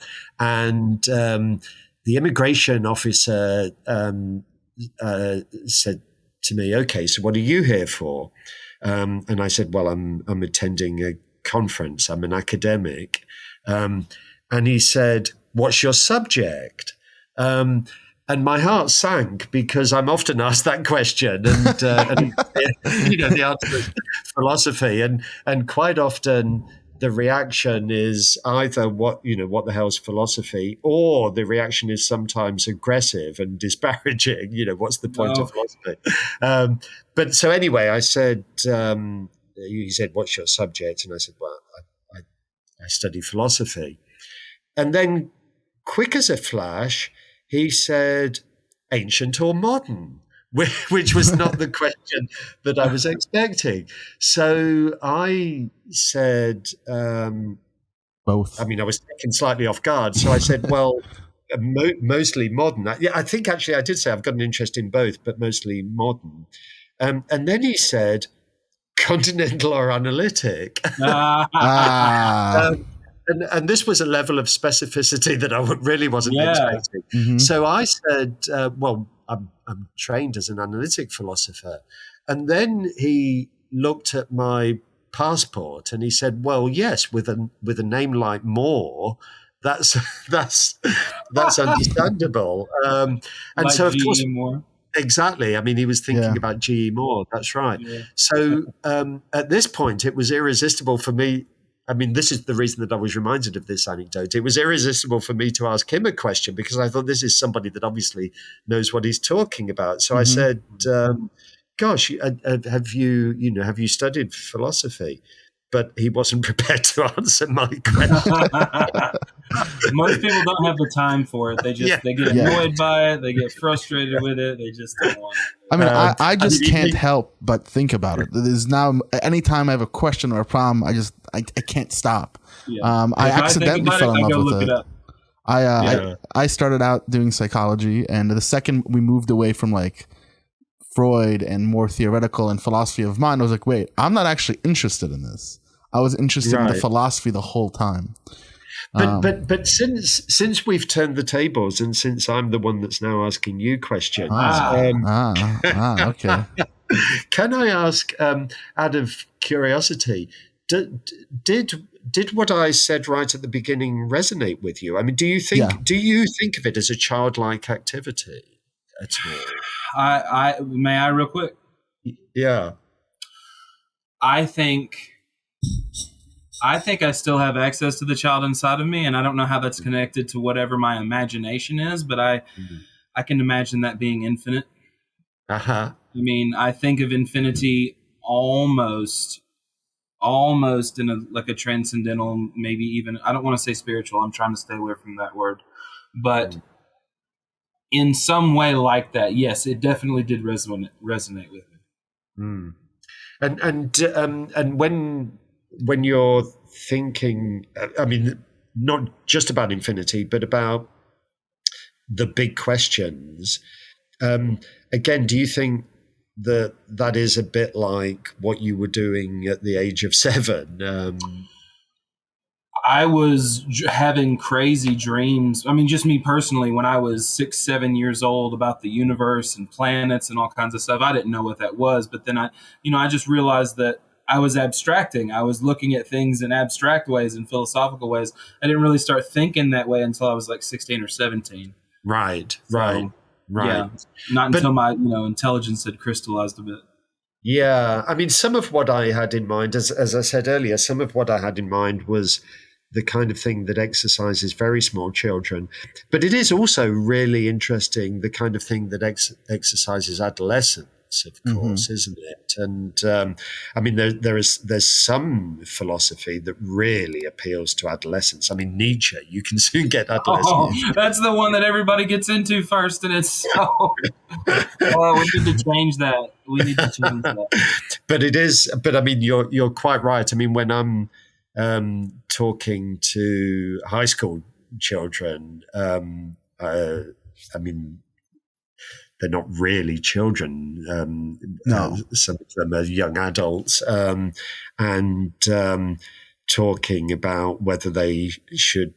The immigration officer said to me, "Okay, so what are you here for?" And I said, "Well, I'm attending a conference. I'm an academic." And he said, "What's your subject?" And my heart sank because I'm often asked that question, and the answer is philosophy, and quite often the reaction is either what the hell's philosophy, or the reaction is sometimes aggressive and disparaging. What's the point of philosophy? But so anyway, I said, he said, "What's your subject?" And I said, "Well, I study philosophy," and then quick as a flash, he said, "Ancient or modern?" Which was not the question that I was expecting. So I said, both. I mean, I was taken slightly off guard. So I said, well, mostly modern. I think actually I did say I've got an interest in both, but mostly modern. And then he said, continental or analytic. And this was a level of specificity that I really wasn't expecting. Mm-hmm. So I said, well, I'm trained as an analytic philosopher. And then he looked at my passport and he said, well, yes, with a name like Moore, that's understandable. And like so, of course, Moore. Exactly. I mean, he was thinking about G.E. Moore. That's right. Yeah. So at this point, it was irresistible for me. I mean, this is the reason that I was reminded of this anecdote. It was irresistible for me to ask him a question because I thought this is somebody that obviously knows what he's talking about. So I said, gosh, have you studied philosophy? But he wasn't prepared to answer my question. Most people don't have the time for it. They just they get annoyed by it. They get frustrated with it. They just don't want it. I mean, I just can't help but think about it. There's now, anytime I have a question or a problem, I can't stop. Yeah. I accidentally fell in love with it. I started out doing psychology, and the second we moved away from like Freud and more theoretical and philosophy of mind, I was like, wait, I'm not actually interested in this. I was interested in the philosophy the whole time. But since we've turned the tables, and since I'm the one that's now asking you questions, okay. Can I ask, out of curiosity, did what I said right at the beginning resonate with you? I mean, do you think of it as a childlike activity at all? May I real quick? Yeah. I think I still have access to the child inside of me, and I don't know how that's connected to whatever my imagination is, but I can imagine that being infinite. Uh-huh. I mean, I think of infinity almost in a transcendental, maybe even, I don't want to say spiritual, I'm trying to stay away from that word, but in some way like that, yes, it definitely did resonate with me. Mm. And when you're thinking, I mean, not just about infinity, but about the big questions, again, do you think that is a bit like what you were doing at the age of 7? I was having crazy dreams. I mean, just me personally, when I was 6, 7 years old, about the universe and planets and all kinds of stuff. I didn't know what that was, but then I just realized that I was abstracting. I was looking at things in abstract ways and philosophical ways. I didn't really start thinking that way until I was like 16 or 17. Right. Yeah, not until my intelligence had crystallized a bit. Yeah, I mean, some of what I had in mind, as I said earlier, some of what I had in mind was the kind of thing that exercises very small children. But it is also really interesting, the kind of thing that exercises adolescents, of course, isn't it? And I mean, there's some philosophy that really appeals to adolescents. I mean, Nietzsche, you can soon get adolescents. Oh, that's the one that everybody gets into first, and it's so... we need to change that. But I mean, you're quite right. I mean, when I'm talking to high school children, I mean, they're not really children. No. Some of them are young adults, and talking about whether they should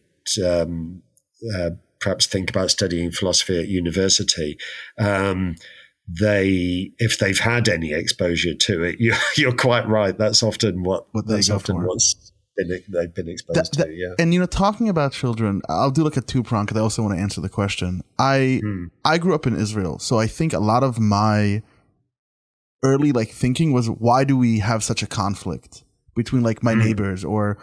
perhaps think about studying philosophy at university. If they've had any exposure to it, you're quite right. That's often they've been exposed to. Yeah. And talking about children, I'll do like a two-prong because I also want to answer the question. I grew up in Israel, so I think a lot of my early thinking was, why do we have such a conflict between my neighbors? Or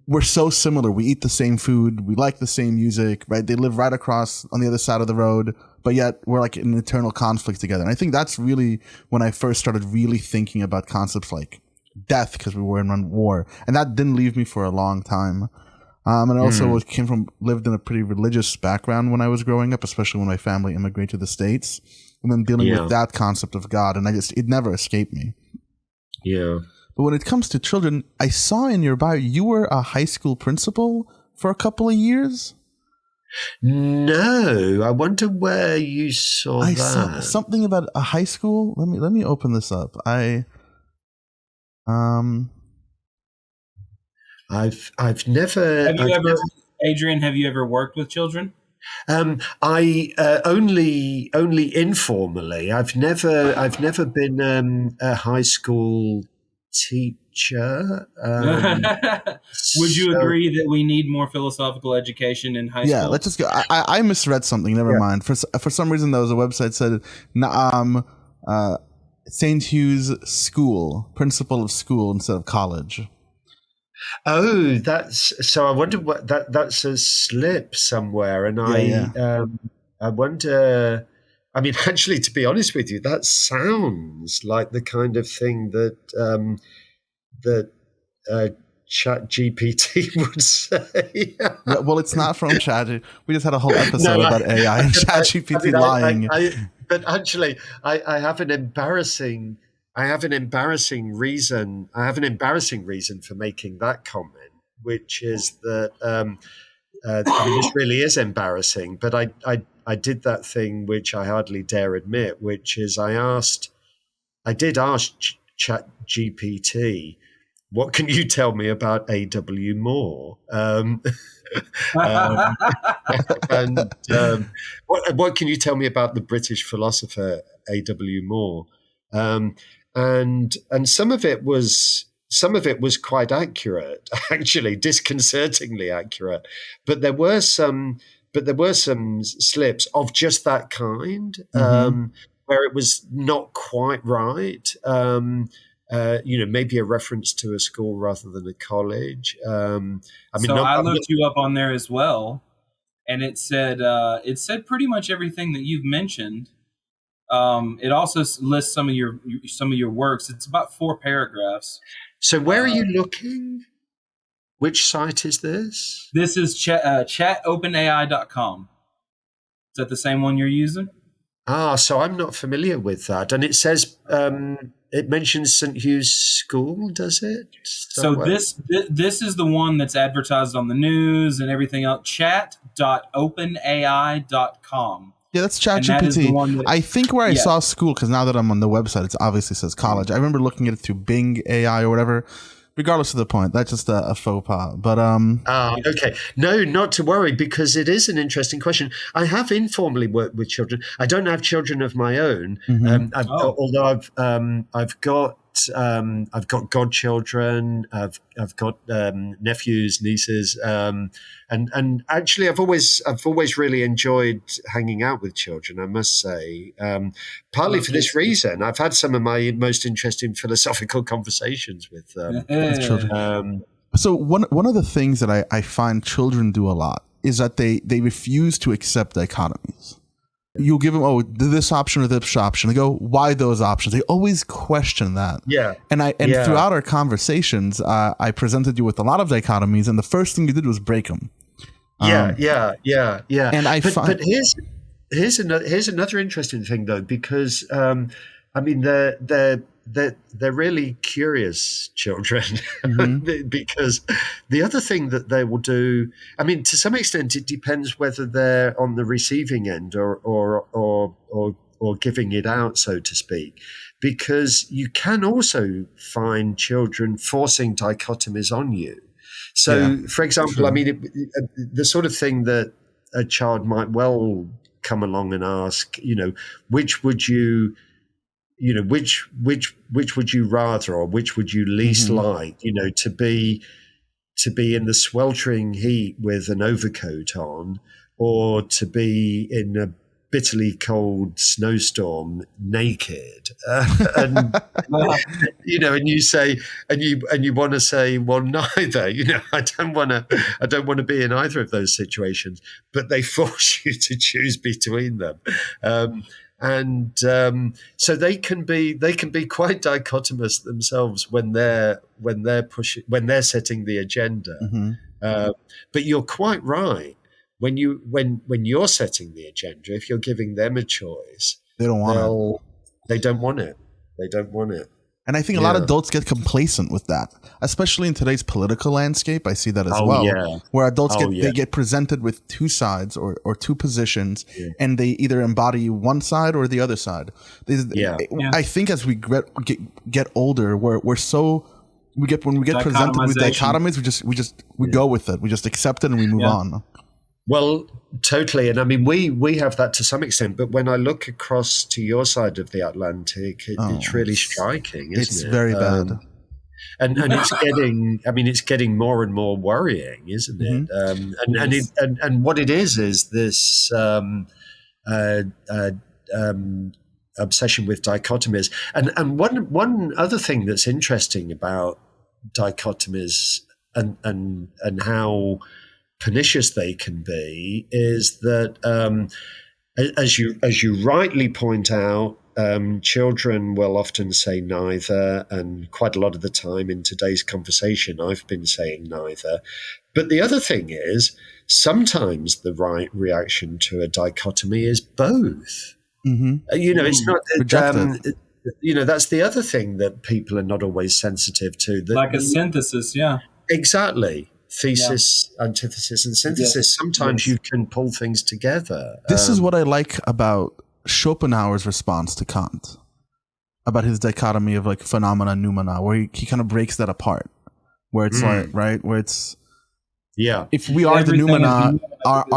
we're so similar. We eat the same food. We like the same music, right? They live right across on the other side of the road, but yet we're in eternal conflict together. And I think that's really when I first started really thinking about concepts like death, because we were in war. And that didn't leave me for a long time. And I also lived in a pretty religious background when I was growing up, especially when my family immigrated to the States. And then dealing with that concept of God. And it never escaped me. Yeah. But when it comes to children, I saw in your bio, you were a high school principal for a couple of years? No, I wonder where you saw that. I saw something about a high school. Let me open this up. I've never. Adrian, have you ever worked with children? I only informally. I've never been a high school teacher. Would you agree that we need more philosophical education in high school? Yeah, let's just go. I misread something. Never mind. For some reason, there was a website that said St. Hugh's School, principal of school instead of college. Oh, so. I wonder what that's a slip somewhere, and I wonder. I mean, actually, to be honest with you, that sounds like the kind of thing that ChatGPT would say. Well, it's not from ChatGPT. We just had a whole episode about AI and ChatGPT lying. But actually, I have an embarrassing reason. I have an embarrassing reason for making that comment, which is that this really is embarrassing. But I did that thing which I hardly dare admit, which is I did ask ChatGPT, what can you tell me about A.W. Moore? What can you tell me about the British philosopher A.W. Moore? And some of it was quite accurate, actually, disconcertingly accurate. But there were some slips of just that kind, where it was not quite right. Maybe a reference to a school rather than a college. I looked you up on there as well, and it said pretty much everything that you've mentioned. It also lists some of your works. It's about 4 paragraphs. So where are you looking? Which site is this? This is chatopenai.com. Is that the same one you're using? So I'm not familiar with that. And it says it mentions St. Hugh's School, does it? Somewhere? So this is the one that's advertised on the news and everything else. Chat.openai.com. Yeah, that's ChatGPT. I think where I saw school, because now that I'm on the website, it obviously says college. I remember looking at it through Bing AI or whatever. regardless of the point, that's just a faux pas. But okay, no, not to worry, because it is an interesting question. I have informally worked with children. I don't have children of my own, although I've got godchildren. I've got nephews, nieces, and actually I've always really enjoyed hanging out with children, I must say. Partly for this reason, I've had some of my most interesting philosophical conversations with children. So one of the things that I find children do a lot is that they refuse to accept dichotomies. You'll give them, this option or this option. They go, why those options? They always question that. Yeah. And throughout our conversations, I presented you with a lot of dichotomies, and the first thing you did was break them. Yeah. And but here's another interesting thing, though, because they're really curious children, because the other thing that they will do, to some extent, it depends whether they're on the receiving end or giving it out, so to speak, because you can also find children forcing dichotomies on you. So, for example, the sort of thing that a child might well come along and ask, which would you rather, or which would you least like, to be in the sweltering heat with an overcoat on, or to be in a bitterly cold snowstorm naked, and you say, and you want to say, well, neither. I don't want to be in either of those situations, but they force you to choose between them. So they can be quite dichotomous themselves when they're setting the agenda. But you're quite right. When you're setting the agenda, if you're giving them a choice, they don't want it. They don't want it. They don't want it. And I think a lot of adults get complacent with that, especially in today's political landscape. I see that as where adults they get presented with two sides or two positions, and they either embody one side or the other side. I think as we get older, when we get presented with dichotomies, we go with it. We just accept it and we move on. Well, totally. And we have that to some extent, but when I look across to your side of the Atlantic, it's really striking, isn't it? It's very bad. And it's getting more and more worrying, isn't it? And what it is this obsession with dichotomies. And one other thing that's interesting about dichotomies and how pernicious they can be is that, as you rightly point out, children will often say neither, and quite a lot of the time in today's conversation, I've been saying neither. But the other thing is, sometimes the right reaction to a dichotomy is both. It's not. That's the other thing that people are not always sensitive to. Like a synthesis, exactly. Thesis, antithesis, and synthesis. Yes. Sometimes you can pull things together. This is what I like about Schopenhauer's response to Kant, about his dichotomy of like phenomena and noumena, where he kind of breaks that apart, where it's where it's if we are the noumena,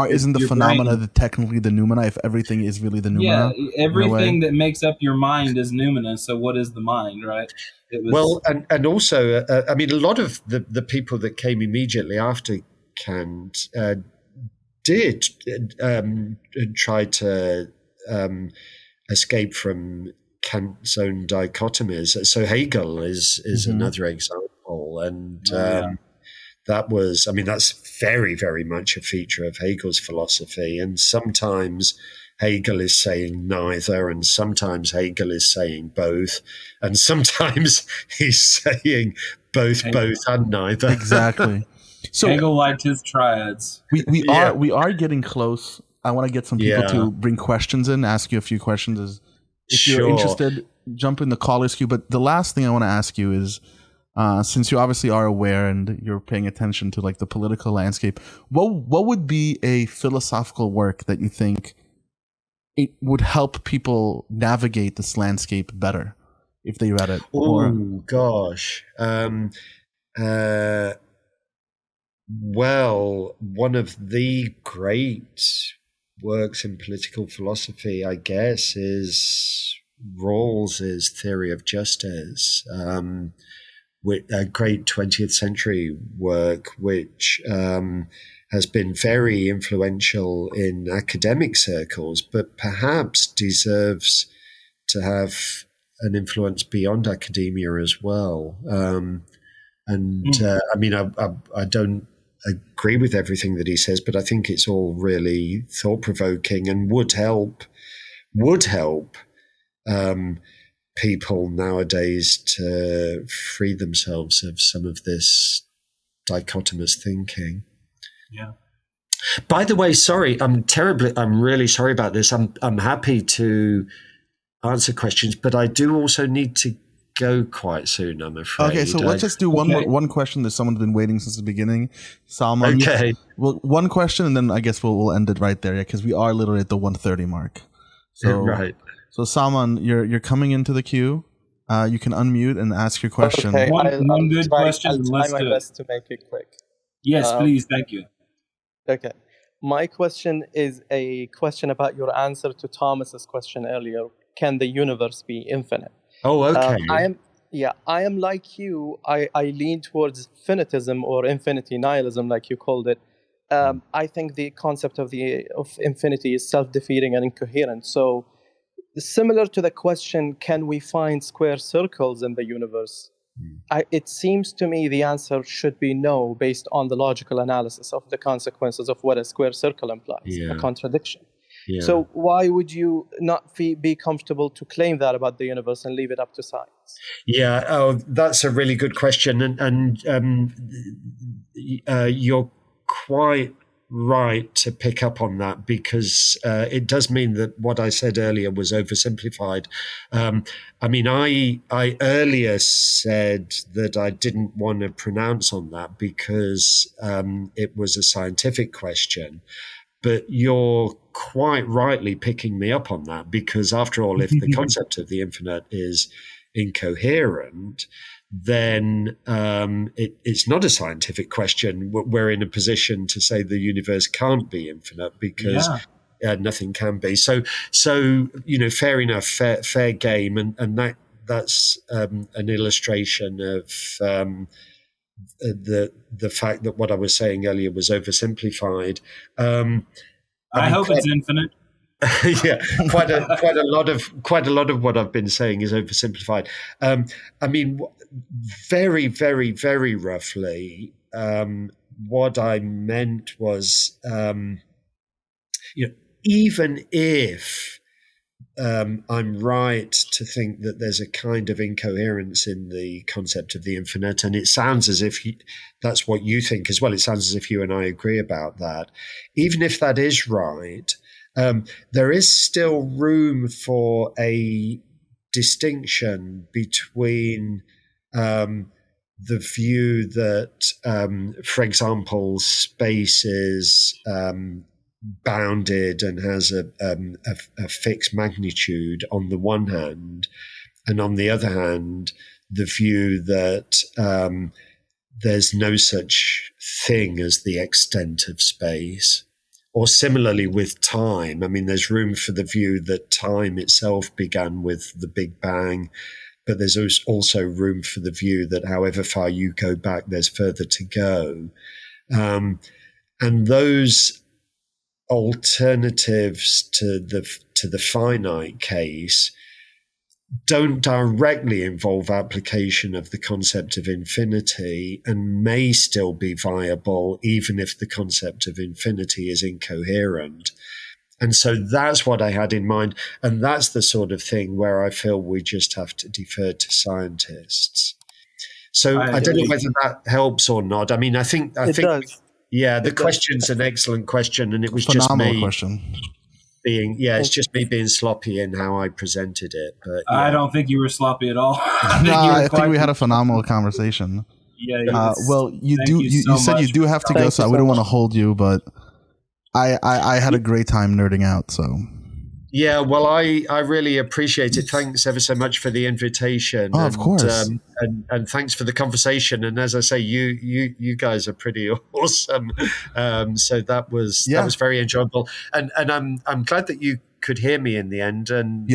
isn't the phenomena technically the noumena? If everything is really the noumena, everything that makes up your mind is noumena. So what is the mind, right? And also, a lot of the people that came immediately after Kant did try to escape from Kant's own dichotomies. So Hegel is another example, and that's very, very much a feature of Hegel's philosophy. And sometimes Hegel is saying neither, and sometimes Hegel is saying both, and sometimes he's saying both and neither. Exactly. So Hegel liked his triads. We are getting close. I want to get some people to bring questions in, ask you a few questions. If you're interested, jump in the callers queue. But the last thing I want to ask you is, since you obviously are aware and you're paying attention to like the political landscape, what would be a philosophical work that you think it would help people navigate this landscape better if they read it? Oh gosh. Well, one of the great works in political philosophy, I guess, is Rawls's theory of justice, with a great 20th century work, which has been very influential in academic circles, but perhaps deserves to have an influence beyond academia as well. I mean, I don't agree with everything that he says, but I think it's all really thought-provoking and would help people nowadays to free themselves of some of this dichotomous thinking. Yeah. By the way, sorry, I'm really sorry about this. I'm happy to answer questions, but I do also need to go quite soon, I'm afraid. Okay, so let's just do one question that someone's been waiting since the beginning. Salman. Okay. Well, one question, and then I guess we'll end it right there, because we are literally at the 1:30 mark. So, right. So Salman, you're coming into the queue. You can unmute and ask your question. Okay, one good question. I'll try my best to make it quick. Yes, please. Thank you. Okay. My question is a question about your answer to Thomas's question earlier. Can the universe be infinite? Oh, okay. I am like you. I lean towards finitism or infinity nihilism, like you called it. I think the concept of infinity is self-defeating and incoherent. So, similar to the question, can we find square circles in the universe? It seems to me the answer should be no, based on the logical analysis of the consequences of what a square circle implies, a contradiction. Yeah. So why would you not be comfortable to claim that about the universe and leave it up to science? Yeah, that's a really good question. And you're quite right to pick up on that, because it does mean that what I said earlier was oversimplified. I mean, I earlier said that I didn't want to pronounce on that because it was a scientific question. But you're quite rightly picking me up on that, because after all, if the concept of the infinite is incoherent, then it's not a scientific question. We're in a position to say the universe can't be infinite because nothing can be. So fair enough, fair game, and that's an illustration of the fact that what I was saying earlier was oversimplified. I hope it's infinite. Yeah, quite a lot of what I've been saying is oversimplified. I mean, very, very, very roughly, what I meant was, even if I'm right to think that there's a kind of incoherence in the concept of the infinite, and it sounds as if that's what you think as well. It sounds as if you and I agree about that. Even if that is right, there is still room for a distinction between the view that, for example, space is bounded and has a fixed magnitude on the one hand, and on the other hand, the view that there's no such thing as the extent of space. Or similarly with time, I mean, there's room for the view that time itself began with the Big Bang, but there's also room for the view that however far you go back, there's further to go. And those alternatives to the finite case don't directly involve application of the concept of infinity, and may still be viable even if the concept of infinity is incoherent. And so that's what I had in mind, and that's the sort of thing where I feel we just have to defer to scientists. So I don't know whether that helps or not. I mean, I think does. Yeah, the question's an excellent question, and it was Phenomenal just me question. it's just me being sloppy in how I presented it. But I don't think you were sloppy at all. I think we had a phenomenal conversation. Yeah. Well, you said you do have to go, so I wouldn't want to hold you, but I had a great time nerding out. So Yeah, well, I really appreciate it. Thanks ever so much for the invitation. Oh, of course. And thanks for the conversation. And as I say, you guys are pretty awesome. So that was very enjoyable. And I'm glad that you could hear me in the end. And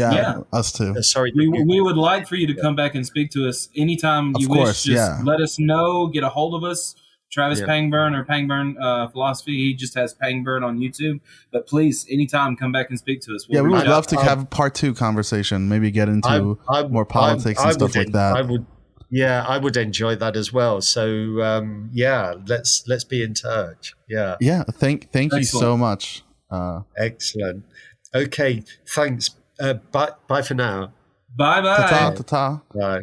us too. Sorry, we would like for you to come back and speak to us anytime you wish. Just let us know. Get a hold of us. Travis Pangburn or Pangburn Philosophy. He just has Pangburn on YouTube. But please, anytime, come back and speak to us. We would love to have a part 2 conversation. Maybe get into more politics and stuff like that. I would enjoy that as well. So let's be in touch. Yeah. Thank you so much. Excellent. Okay. Thanks. Bye for now. Bye. Ta-ta. Bye.